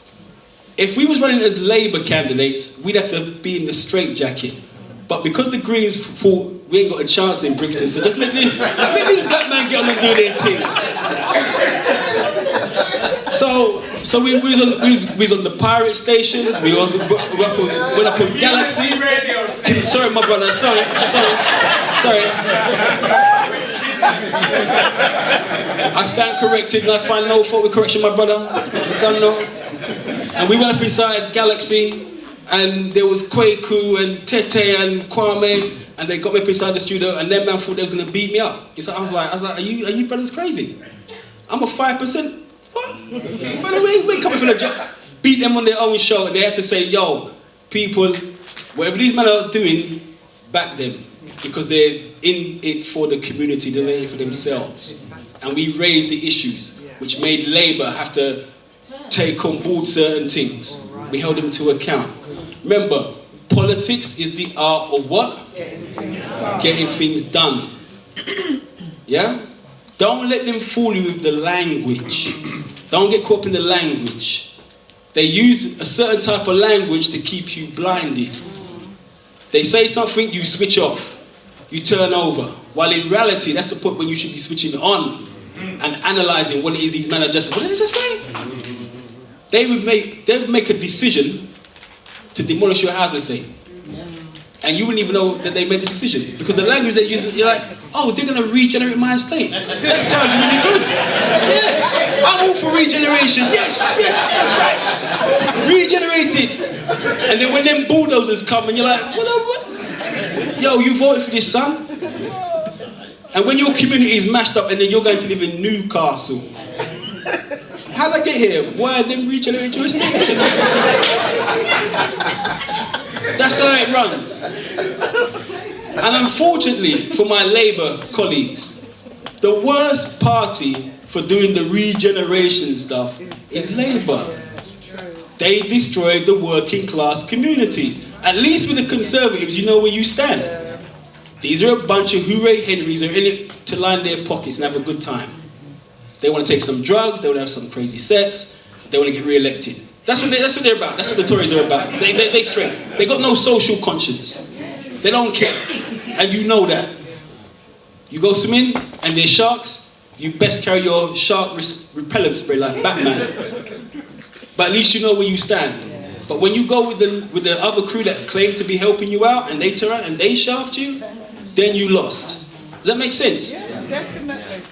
If we was running as Labour candidates, we'd have to be in the straitjacket. But because the Greens thought we ain't got a chance in Brixton, so just let these black men get on and do their thing. So we was on the pirate stations, we went up on Galaxy. Sorry, my brother, sorry. I stand corrected and I find no fault with correction, my brother. Don't know. And we went up inside Galaxy, and there was Kwaku and Tete and Kwame, and they got me up inside the studio, and then man thought they was gonna beat me up. So I was like, are you brothers crazy? I'm a 5%. What? By the way, we coming for the job. Beat them on their own show, and they had to say, yo, people, whatever these men are doing, back them, because they're in it for the community, they're in it for themselves. And we raised the issues, which made Labour have to take on board certain things. We held them to account. Remember, politics is the art of what? Getting things done. Yeah? Don't let them fool you with the language. Don't get caught up in the language. They use a certain type of language to keep you blinded. They say something, you switch off. You turn over. While in reality, that's the point when you should be switching on and analysing what it is these men are just saying. What did they just say? They would make a decision to demolish your house, they say. And you wouldn't even know that they made the decision. Because the language they use, you're like, oh, they're going to regenerate my estate. That sounds really good. Yeah, I'm all for regeneration. Yes, that's right. Regenerated. And then when them bulldozers come and you're like, what? Yo, you voted for this, son? And when your community is mashed up and then you're going to live in Newcastle, how'd I get here? Why them regenerate your estate? That's how it runs. And unfortunately for my Labour colleagues, the worst party for doing the regeneration stuff is Labour. They destroyed the working class communities. At least with the Conservatives, you know where you stand. These are a bunch of hooray Henrys who are in it to line their pockets and have a good time. They want to take some drugs, they want to have some crazy sex, they want to get re-elected. That's what they're about. That's what the Tories are about. They straight. They got no social conscience. They don't care. And you know that. You go swimming and there's sharks, you best carry your shark repellent spray like Batman. But at least you know where you stand. But when you go with the other crew that claim to be helping you out and they turn around and they shaft you, then you lost. Does that make sense? Yeah, definitely.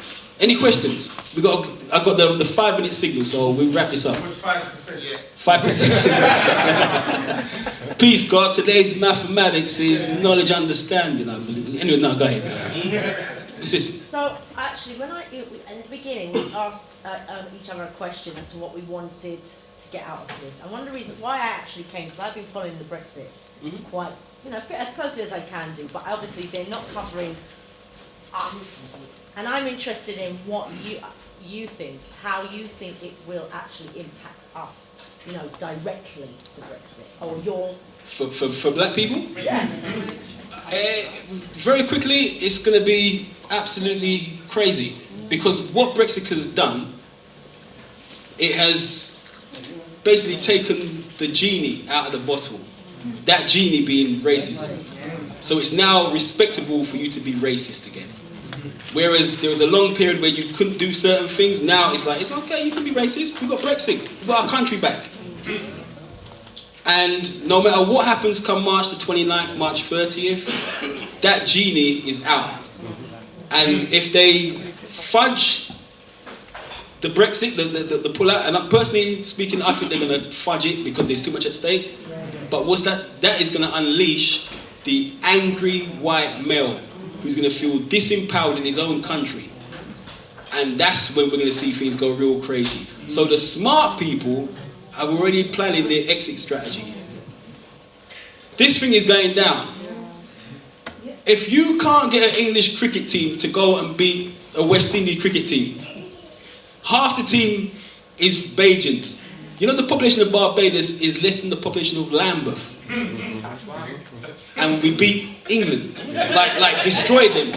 Any questions? I got the 5-minute signal, so we'll wrap this up. It was 5%, yeah. 5%. Peace, God. Today's mathematics is knowledge understanding, I believe. Anyway, no, go ahead. So, actually, in the beginning, we asked each other a question as to what we wanted to get out of this. And one of the reasons why I actually came, because I've been following the Brexit quite, as closely as I can do, but obviously they're not covering us. And I'm interested in what you think, how you think it will actually impact us, directly, the Brexit, or your... For black people? Yeah. Very quickly, it's going to be absolutely crazy. Because what Brexit has done, it has basically taken the genie out of the bottle. That genie being racism. So it's now respectable for you to be racist again. Whereas there was a long period where you couldn't do certain things, now it's like, it's okay, you can be racist, we've got Brexit, we've got our country back. And no matter what happens come March the 29th, March 30th, that genie is out. And if they fudge the Brexit, the pull-out, and I'm personally speaking, I think they're going to fudge it because there's too much at stake. But what's that? That is going to unleash the angry white male who's going to feel disempowered in his own country. And that's when we're going to see things go real crazy. So the smart people have already planning their exit strategy. This thing is going down. If you can't get an English cricket team to go and beat a West Indies cricket team, half the team is Bajans. You know the population of Barbados is less than the population of Lambeth. And we beat England, like destroyed them.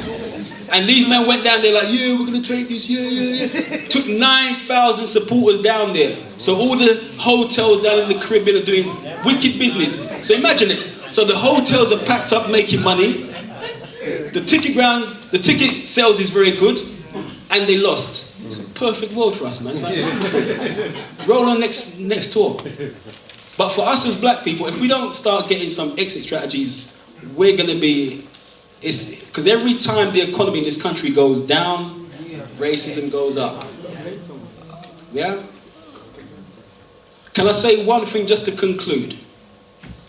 And these men went down there like, yeah, we're going to take this, yeah. Took 9,000 supporters down there. So all the hotels down in the Caribbean are doing wicked business. So imagine it. So the hotels are packed up making money. The ticket sales is very good. And they lost. It's a perfect world for us, man. It's like, roll on next tour. But for us as black people, if we don't start getting some exit strategies, we're going to be... Because every time the economy in this country goes down, racism goes up. Yeah? Can I say one thing just to conclude?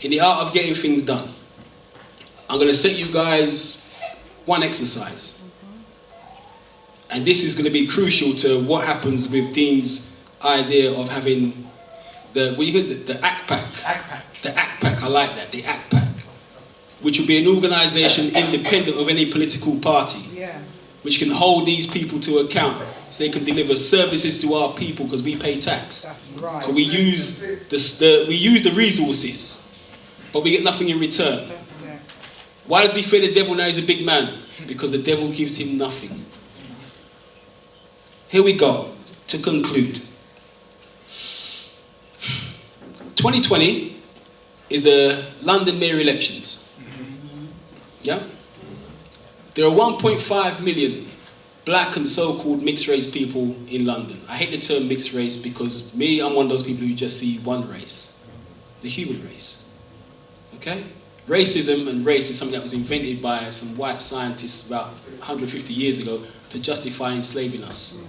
In the art of getting things done, I'm going to set you guys one exercise. And this is going to be crucial to what happens with Dean's idea of having the ACPAC. The ACPAC, I like that, the ACPAC. Which will be an organisation independent of any political party, which can hold these people to account, so they can deliver services to our people because we pay tax. Right. So we use the resources, but we get nothing in return. Why does he fear the devil now he's a big man? Because the devil gives him nothing. Here we go, to conclude. 2020 is the London mayor elections. Yeah? There are 1.5 million black and so-called mixed race people in London. I hate the term mixed race because I'm one of those people who just see one race. The human race. Okay? Racism and race is something that was invented by some white scientists about 150 years ago to justify enslaving us.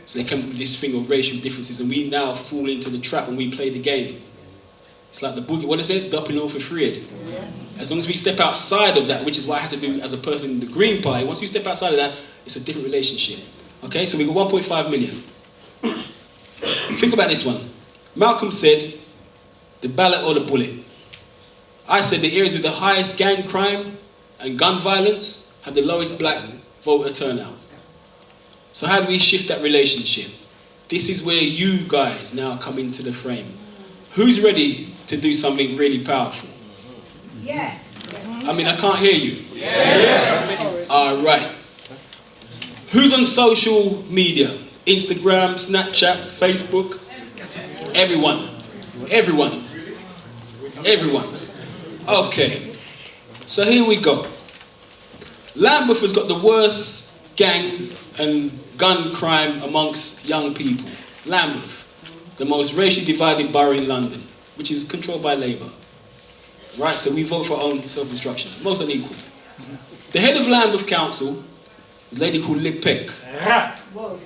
So they come with this thing of racial differences, and we now fall into the trap and we play the game. It's like the boogie, what is it? Dupping off a thread. As long as we step outside of that, which is what I had to do as a person in the Green Party, once we step outside of that, it's a different relationship. Okay, so we've got 1.5 million. Think about this one. Malcolm said, the ballot or the bullet. I said the areas with the highest gang crime and gun violence have the lowest black voter turnout. So how do we shift that relationship? This is where you guys now come into the frame. Who's ready to do something really powerful? Yeah. I mean, I can't hear you. Yeah. All right. Who's on social media? Instagram, Snapchat, Facebook? Everyone. Okay. So here we go. Lambeth has got the worst gang and gun crime amongst young people. Lambeth. The most racially divided borough in London, which is controlled by Labour. Right, so we vote for our own self-destruction. Most unequal. The head of Lambeth Council is a lady called Lib Peck.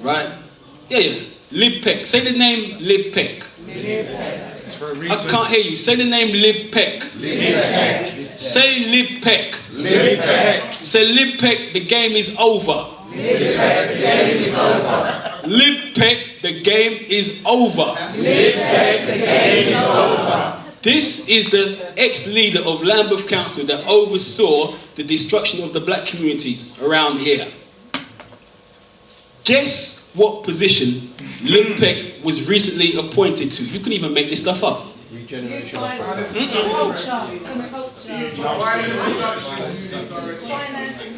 Right? Yeah. Lib Peck. Say the name Lib Peck. I can't hear you. Say the name Lib Peck. Say Lib Peck. Say Lib Peck, the game is over. Lib Peck, the game is over. Lib Peck, the game is over. Lib Peck, the game is over. This is the ex-leader of Lambeth Council that oversaw the destruction of the black communities around here. Guess what position Lynn Peck was recently appointed to? You can even make this stuff up. Regeneration.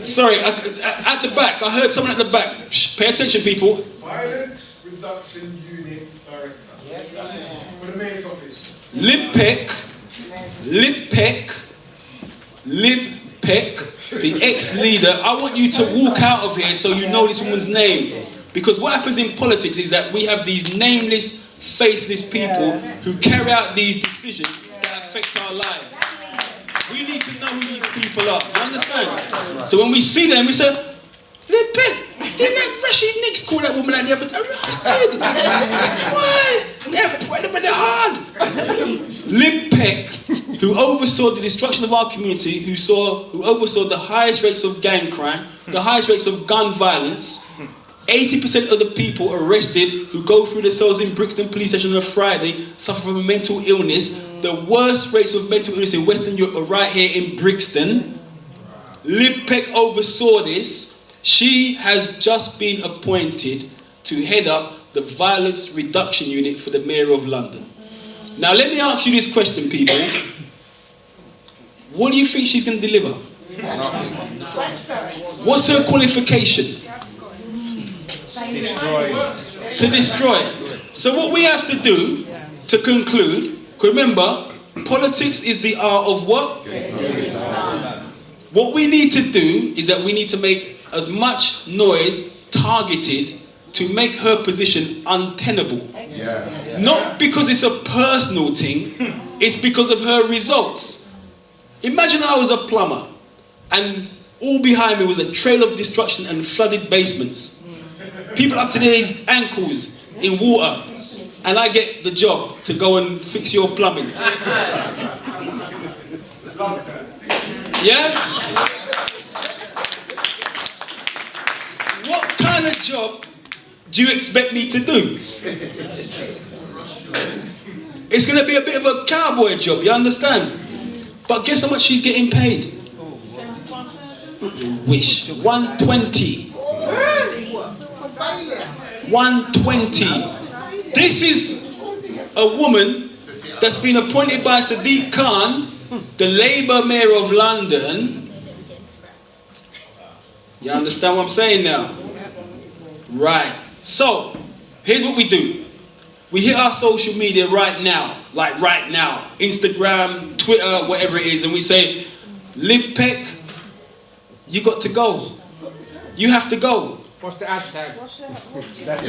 Sorry, at the back, I heard someone at the back. Shh, pay attention, people. Violence Reduction Unit Director. For the Mayor's Office. Lib Peck, the ex-leader. I want you to walk out of here so you know this woman's name. Because what happens in politics is that we have these nameless, faceless people who carry out these decisions that affect our lives. We need to know who these people are. You understand? So when we see them, we say, Lib Peck, didn't that Rashid Nix call that woman out the other day? Why? Yeah, put them in the hard. Lib Peck, who oversaw the destruction of our community, who oversaw the highest rates of gang crime, the highest rates of gun violence, 80% of the people arrested who go through the cells in Brixton Police Station on a Friday suffer from a mental illness. The worst rates of mental illness in Western Europe are right here in Brixton. Lib Peck oversaw this. She has just been appointed to head up the Violence Reduction Unit for the Mayor of London. Now let me ask you this question, people. What do you think she's going to deliver? What's her qualification? To destroy. So what we have to do to conclude, remember, politics is the art of what? What we need to do is that we need to make as much noise targeted to make her position untenable. Not because it's a personal thing, it's because of her results. Imagine I was a plumber and all behind me was a trail of destruction and flooded basements. People up to their ankles in water, and I get the job to go and fix your plumbing. Yeah? What kind of job do you expect me to do? It's going to be a bit of a cowboy job, you understand? But guess how much she's getting paid? Wish. 120. 120. This is a woman that's been appointed by Sadiq Khan, the Labour Mayor of London. You understand what I'm saying now? Right. So, here's what we do. We hit our social media right now, like right now, Instagram, Twitter, whatever it is, and we say, Lib Peck, you got to go. You have to go. What's the hashtag?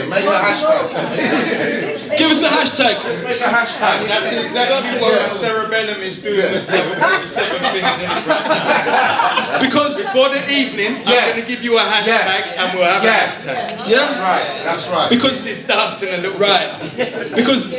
Make a hashtag. Give us a hashtag. Let's make a hashtag. That's exactly what Cerebellum is doing with the 7 things in it right now. Because before the evening, I'm going to give you a hashtag and we'll have a hashtag. Yeah? Right, that's right. Because it's dancing a little right. Because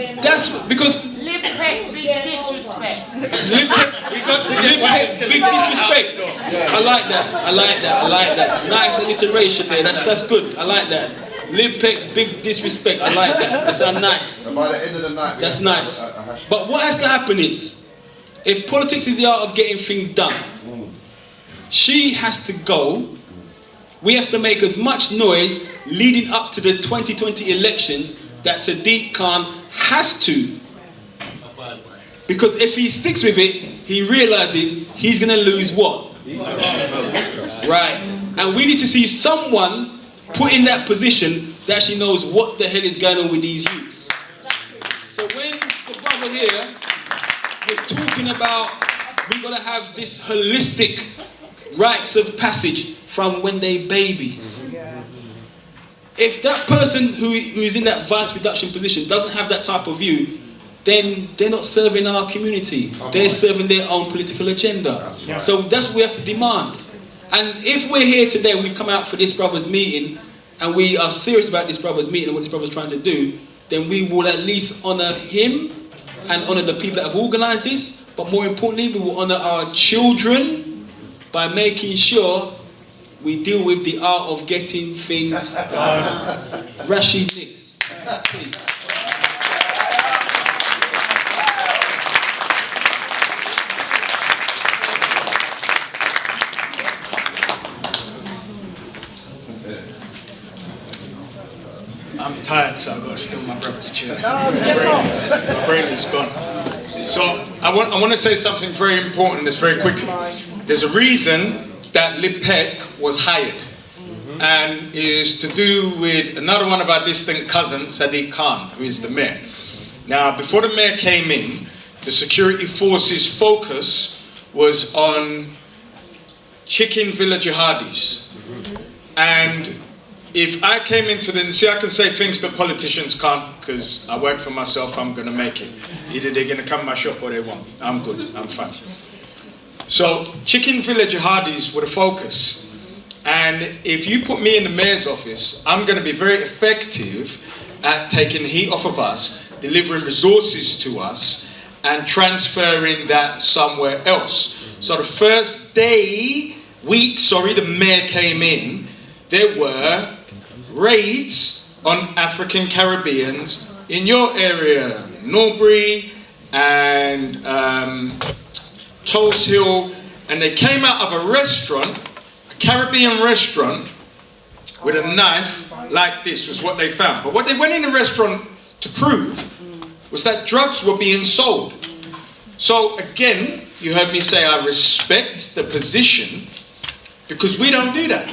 Lib Peck, big disrespect. Lib Peck, we got to Lib Peck, big disrespect. I like that. I like that. I like that. Nice alliteration there. That's good. I like that. Lib Peck, big disrespect. I like that. That sounds nice. And by the end of the night, that's nice. But what has to happen is, if politics is the art of getting things done, she has to go. We have to make as much noise leading up to the 2020 elections that Sadiq Khan has to. Because if he sticks with it, he realizes he's going to lose what? Right. And we need to see someone put in that position that actually knows what the hell is going on with these youths. So when the brother here was talking about we've got to have this holistic rites of passage from when they're babies. If that person who is in that violence reduction position doesn't have that type of view, then they're not serving our community. They're serving their own political agenda. So that's what we have to demand. And if we're here today, we've come out for this brother's meeting, and we are serious about this brother's meeting and what this brother's trying to do, then we will at least honour him and honour the people that have organised this. But more importantly, we will honour our children by making sure we deal with the art of getting things done. Rashid Nix, please. I'm tired, so I've got to steal my brother's chair. My brain is gone. So I want to say something very important, that's very quickly. There's a reason that Lipek was hired, and is to do with another one of our distant cousins, Sadiq Khan, who is the mayor. Now, before the mayor came in, the security forces' focus was on chicken villa jihadis. And if I came into the, see, I can say things that politicians can't, because I work for myself, I'm going to make it. Either they're going to come to my shop or they won't. I'm good, I'm fine. So, chicken villa jihadis were the focus. And if you put me in the mayor's office, I'm going to be very effective at taking the heat off of us, delivering resources to us, and transferring that somewhere else. So the first week, the mayor came in, there were raids on African Caribbeans in your area, Norbury and Tulse Hill, and they came out of a restaurant, a Caribbean restaurant, with a knife like this was what they found. But what they went in the restaurant to prove was that drugs were being sold. So again, you heard me say I respect the position, because we don't do that.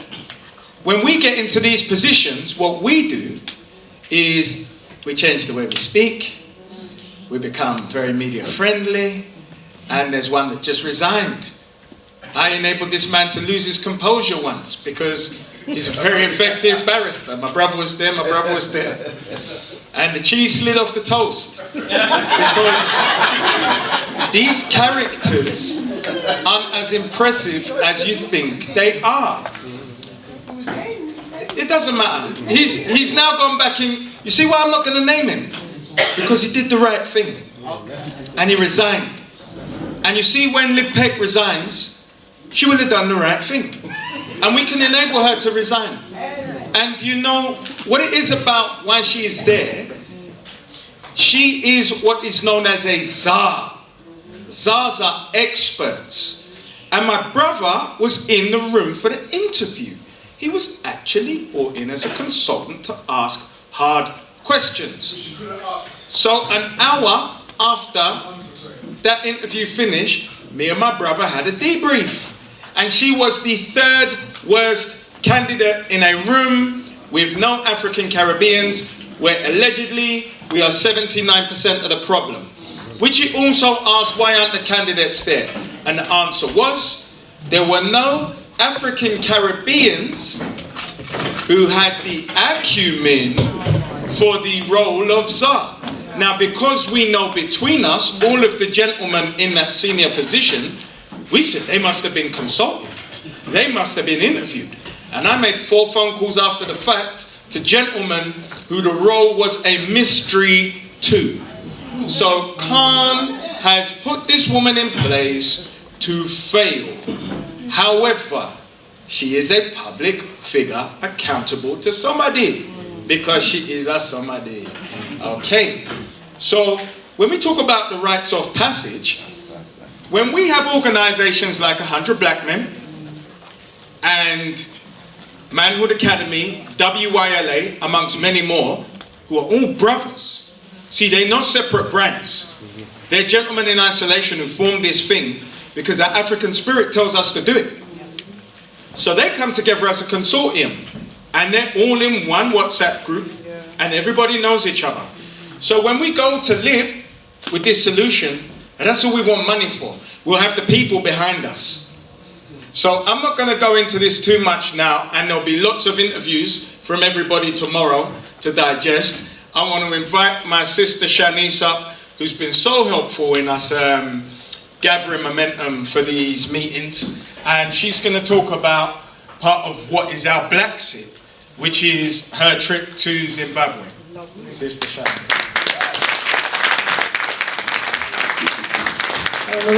When we get into these positions, what we do is we change the way we speak, we become very media friendly, and there's one that just resigned. I enabled this man to lose his composure once because he's a very effective barrister. My brother was there, and the cheese slid off the toast. Because these characters aren't as impressive as you think they are. It doesn't matter. He's now gone back in. You see why I'm not going to name him? Because he did the right thing. And he resigned. And you see, when Lipek resigns, she would have done the right thing. And we can enable her to resign. And you know what it is about why she is there? She is what is known as a czar. Czars are experts. And my brother was in the room for the interview. He was actually brought in as a consultant to ask hard questions. So an hour after that interview finished, me and my brother had a debrief. And she was the third worst candidate in a room with no African Caribbeans, where allegedly we are 79% of the problem. Which he also asked, why aren't the candidates there? And the answer was, there were no African Caribbeans who had the acumen for the role of czar. Now, because we know between us, all of the gentlemen in that senior position, we said they must have been consulted. They must have been interviewed. And I made 4 phone calls after the fact to gentlemen who the role was a mystery to. So Khan has put this woman in place to fail. However, she is a public figure accountable to somebody, because she is a somebody. Okay. So when we talk about the rites of passage, when we have organizations like 100 Black Men and Manhood Academy, WYLA, amongst many more, who are all brothers. See, they're not separate brands. They're gentlemen in isolation who formed this thing because our African spirit tells us to do it. So they come together as a consortium, and they're all in one WhatsApp group, and everybody knows each other. So when we go to LIP with this solution, and that's all we want money for, we'll have the people behind us. So I'm not going to go into this too much now, and there'll be lots of interviews from everybody tomorrow to digest. I want to invite my sister Janice up, who's been so helpful in us gathering momentum for these meetings, and she's going to talk about part of what is our Black Sit, which is her trip to Zimbabwe. Sister Janice.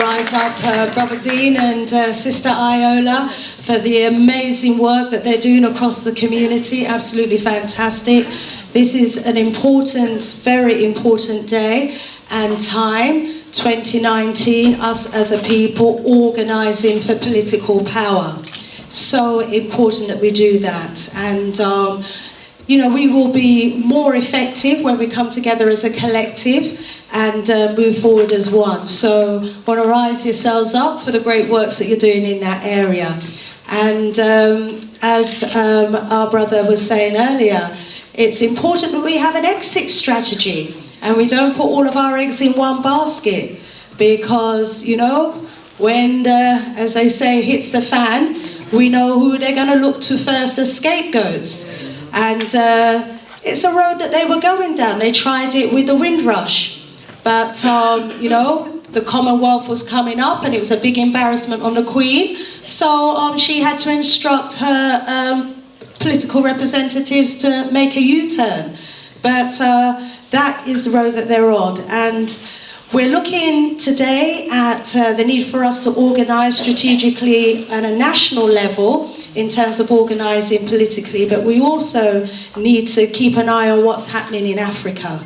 Rise up, Brother Dean and Sister Iola, for the amazing work that they're doing across the community. Absolutely fantastic. This is an important, very important day and time, 2019, us as a people organising for political power. So important that we do that. And you know, we will be more effective when we come together as a collective and move forward as one. So want to rise yourselves up for the great works that you're doing in that area. And as our brother was saying earlier, it's important that we have an exit strategy and we don't put all of our eggs in one basket, because, you know, when, as they say, hits the fan, we know who they're going to look to first as scapegoats. And it's a road that they were going down. They tried it with the Windrush. But, you know, the Commonwealth was coming up and it was a big embarrassment on the Queen. So she had to instruct her political representatives to make a U-turn. But that is the road that they're on. And we're looking today at the need for us to organise strategically at a national level in terms of organising politically, but we also need to keep an eye on what's happening in Africa.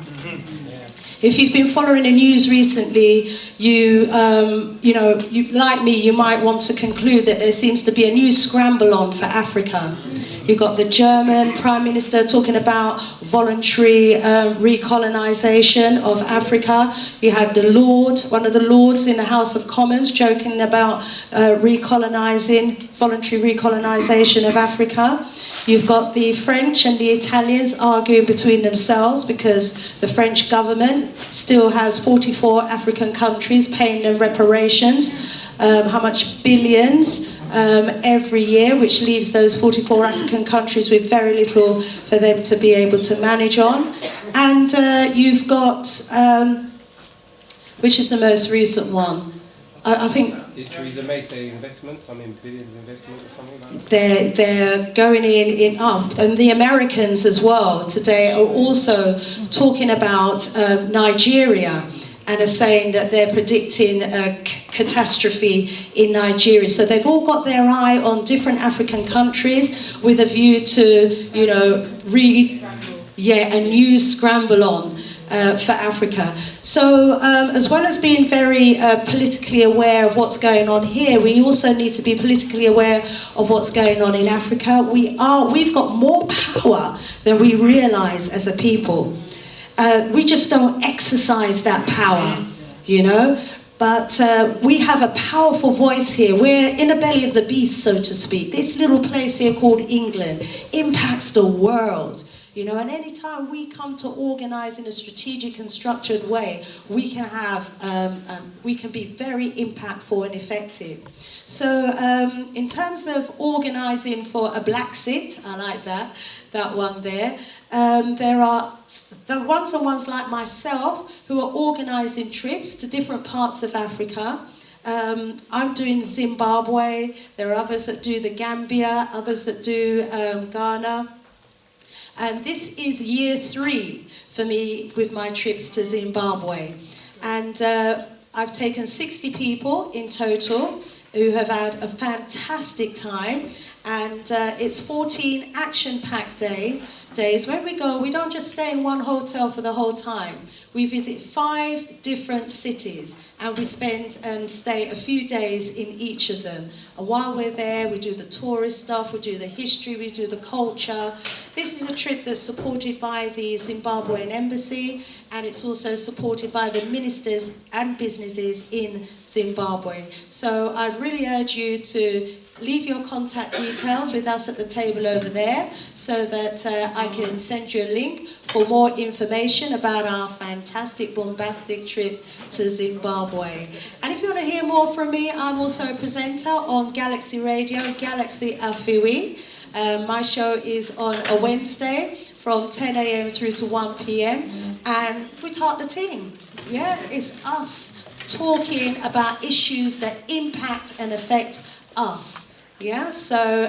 If you've been following the news recently, you know, like me, you might want to conclude that there seems to be a new scramble on for Africa. You've got the German Prime Minister talking about voluntary recolonisation of Africa. You had the Lord, one of the Lords in the House of Commons, joking about voluntary recolonisation of Africa. You've got the French and the Italians arguing between themselves because the French government still has 44 African countries paying them reparations. How much billions every year, which leaves those 44 African countries with very little for them to be able to manage on. And you've got, which is the most recent one? I think Theresa May saying investments, I mean billions investment or something like that. They're going in and the Americans as well today are also talking about Nigeria, and are saying that they're predicting a catastrophe in Nigeria. So they've all got their eye on different African countries with a view to, you know, a new scramble on for Africa. So as well as being very politically aware of what's going on here, we also need to be politically aware of what's going on in Africa. We've got more power than we realise as a people. We just don't exercise that power, you know. But we have a powerful voice here. We're in the belly of the beast, so to speak. This little place here called England impacts the world, you know. And any time we come to organise in a strategic and structured way, we can have, we can be very impactful and effective. So in terms of organising for a Blacksit, I like that one there. There are the ones like myself who are organising trips to different parts of Africa. I'm doing Zimbabwe. There are others that do the Gambia, others that do Ghana. And this is year 3 for me with my trips to Zimbabwe. And I've taken 60 people in total who have had a fantastic time. And it's 14 action-packed days. When we go, we don't just stay in one hotel for the whole time. We visit 5 different cities and we spend and stay a few days in each of them. And while we're there, we do the tourist stuff, we do the history, we do the culture. This is a trip that's supported by the Zimbabwean embassy, and it's also supported by the ministers and businesses in Zimbabwe. So I'd really urge you to leave your contact details with us at the table over there so that I can send you a link for more information about our fantastic, bombastic trip to Zimbabwe. And if you want to hear more from me, I'm also a presenter on Galaxy Radio, Galaxy Afiwi. My show is on a Wednesday from 10 a.m. through to 1 p.m. And we talk the team. Yeah, it's us talking about issues that impact and affect us. Yeah, so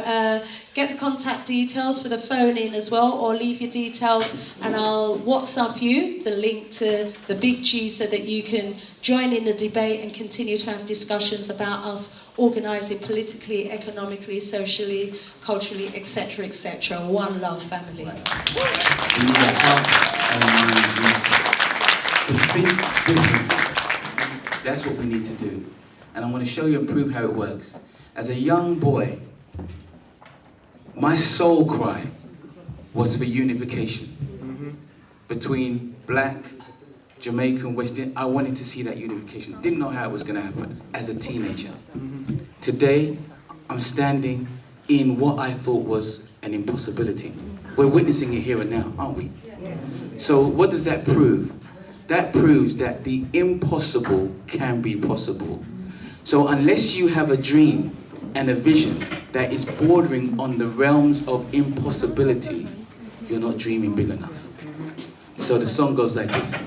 get the contact details for the phone in as well, or leave your details and I'll WhatsApp you the link to the Big G so that you can join in the debate and continue to have discussions about us organising politically, economically, socially, culturally, etc., etc. One love, family. We need our heart and mind to think different. That's what we need to do. And I'm going to show you and prove how it works. As a young boy, my soul cry was for unification between black, Jamaican, West Indian. I wanted to see that unification. Didn't know how it was going to happen as a teenager. Today, I'm standing in what I thought was an impossibility. We're witnessing it here and now, aren't we? So what does that prove? That proves that the impossible can be possible. So unless you have a dream and a vision that is bordering on the realms of impossibility, you're not dreaming big enough. So the song goes like this.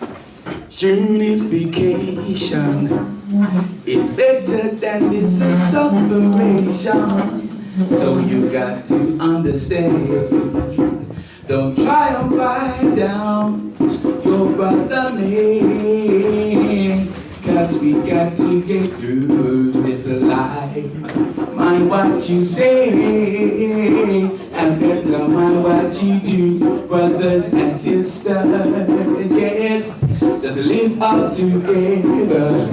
Unification is better than this separation. So you got to understand. Don't try and buy down your brother man, 'cause we got to get through this life. Mind what you say, and better mind what you do, brothers and sisters. Yes, just live up together.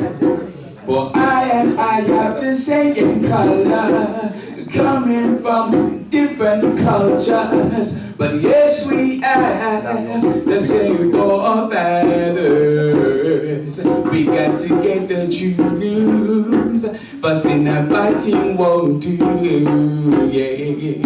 For I and I have the same color, coming from different cultures, but yes, we have the same forefathers. We got to get the truth, but sin and fighting won't do. Yeah,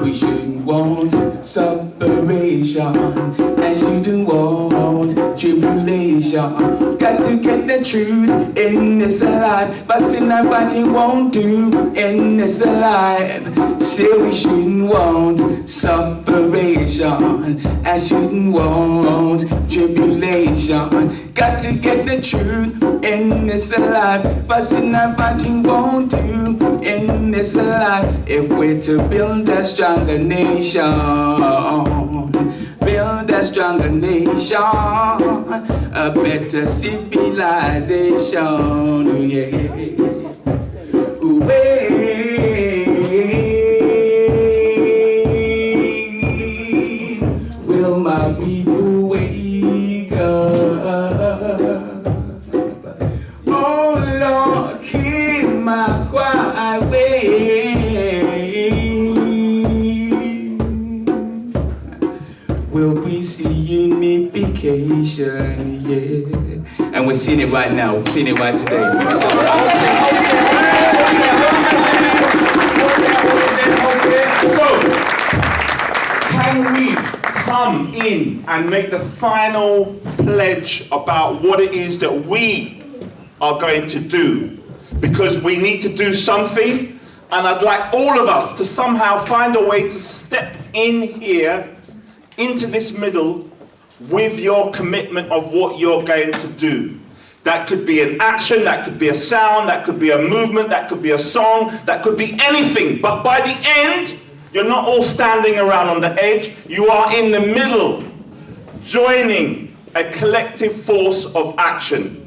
we shouldn't want separation, and shouldn't want tribulation. Got to get the truth in this life, but sin and fighting won't do in this life. Say we shouldn't want separation, and shouldn't want tribulation. Got to get the truth in this life, but sin and fighting won't do in this life. If we're to build a stronger nation, build a stronger nation, a better civilization. Yeah. Will my people wake up? Oh Lord, hear my cry. Will we see unification? Yeah. And we're seeing it right now. We're seeing it right today. So, can we come in and make the final pledge about what it is that we are going to do? Because we need to do something, and I'd like all of us to somehow find a way to step in here, into this middle, with your commitment of what you're going to do. That could be an action, that could be a sound, that could be a movement, that could be a song, that could be anything. But by the end, you're not all standing around on the edge, you are in the middle, joining a collective force of action.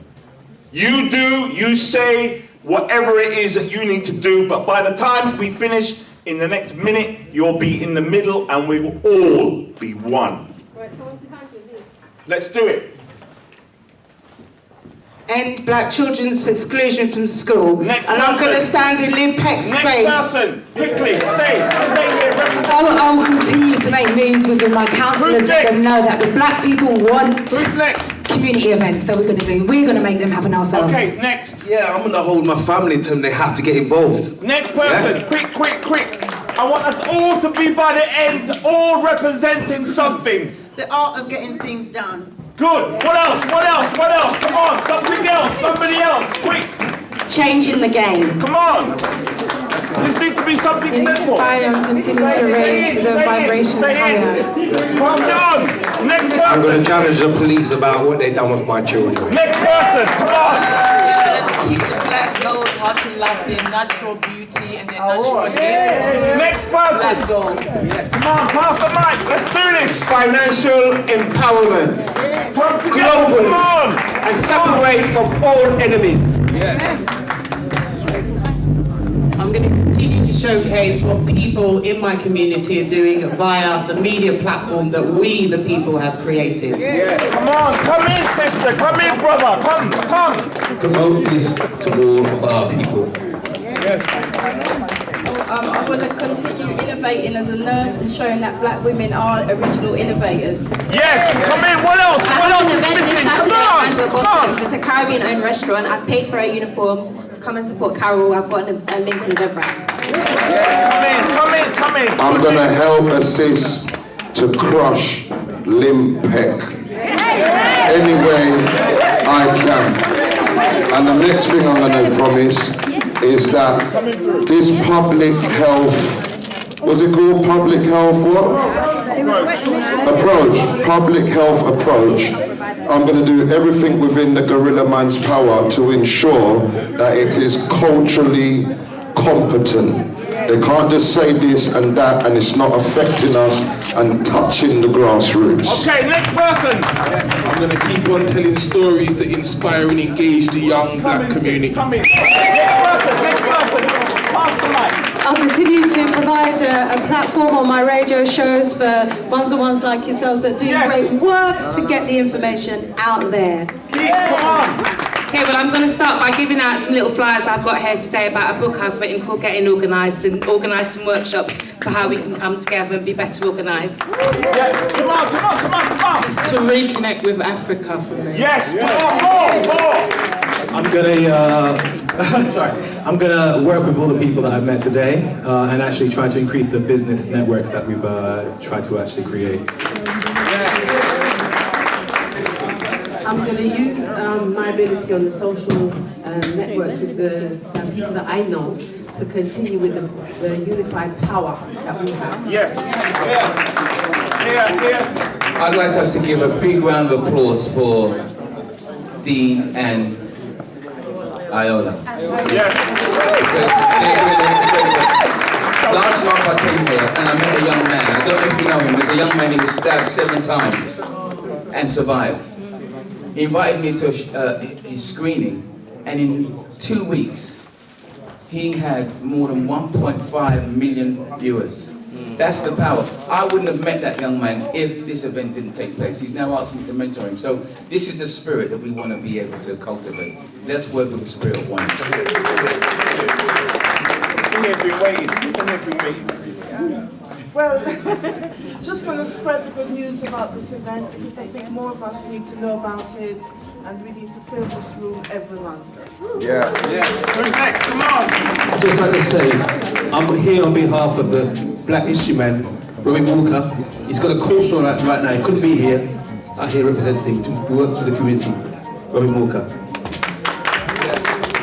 You do, you say, whatever it is that you need to do, but by the time we finish, in the next minute, you'll be in the middle and we will all be one. Let's do it. End black children's exclusion from school. Next and I'm going to stand in Live Peck's space. Next person, quickly, stay here. I will continue to make moves within my councillors, let them know that the black people want community events, so we're going to make them happen ourselves. Okay, next. Yeah, I'm going to hold my family until they have to get involved. Next person, quick. I want us all to be by the end, all representing something. The art of getting things done. Good. What else? Come on, something else, somebody else, quick. Changing the game. Come on. This needs to be something simple. Inspire and continue to raise the vibrations higher. Pass it on. Next person. I'm going to challenge the police about what they've done with my children. Next person, come on. Teach black girls how to love their natural beauty and their natural hair. Next person. Black girls. Yes. Come on, pass the mic. Let's do this. Financial empowerment. Come together. Globally. Come on. And separate from all enemies. Yes. I'm going to continue to showcase what people in my community are doing via the media platform that we, the people, have created. Yes. Come on, come in, sister. Come in, brother. Come. Promote this to all of our people. Yes. I want to continue innovating as a nurse and showing that black women are original innovators. Yes, come in. What else? What else is missing? Come on, come on. It's a Caribbean-owned restaurant. I've paid for a uniform to come and support Carol. I've got a link with the brand. Come in. I'm going to help assist to crush Lim Peck any way I can. And the next thing I'm going to promise is that this public health, what's it called? Public health what? Public health approach. I'm going to do everything within the Gorilla Man's power to ensure that it is culturally competent. They can't just say this and that and it's not affecting us and touching the grassroots. Okay, next person. I'm going to keep on telling stories that inspire and engage the young black community. Come in. Next person. Pass the mic. I'll continue to provide a platform on my radio shows for ones-on-ones like yourself that do great works to get the information out there. Okay, well, I'm going to start by giving out some little flyers I've got here today about a book I've written called Getting Organised, and organise some workshops for how we can come together and be better organised. Yeah, come on. It's to reconnect with Africa for me. Yes, more. I'm gonna work with all the people that I've met today and actually try to increase the business networks that we've tried to actually create. I'm going to use my ability on the social networks with the people that I know to continue with the unified power that we have. Yes. I'd like us to give a big round of applause for Dean and Iola. Yes. Last month I came here and I met a young man. I don't know if you know him. There's a young man who was stabbed 7 times and survived. He invited me to his screening, and in 2 weeks, he had more than 1.5 million viewers. That's the power. I wouldn't have met that young man if this event didn't take place. He's now asked me to mentor him. So this is the spirit that we want to be able to cultivate. Let's work with the spirit of oneness. We've been waiting. Well, just going to spread the good news about this event because I think more of us need to know about it and we need to fill this room every month. Yeah. Yes. Who's next? Come on. I'd just like to say, I'm here on behalf of the Black History Man, Robbie Walker. He's got a course on right now. He couldn't be here. I here representing him to work for the community. Robbie Walker.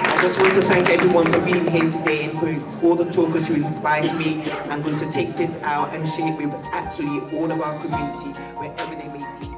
I just want to thank everyone for being here today and for all the talkers who inspired me. I'm going to take this out and share it with absolutely all of our community, wherever they may be.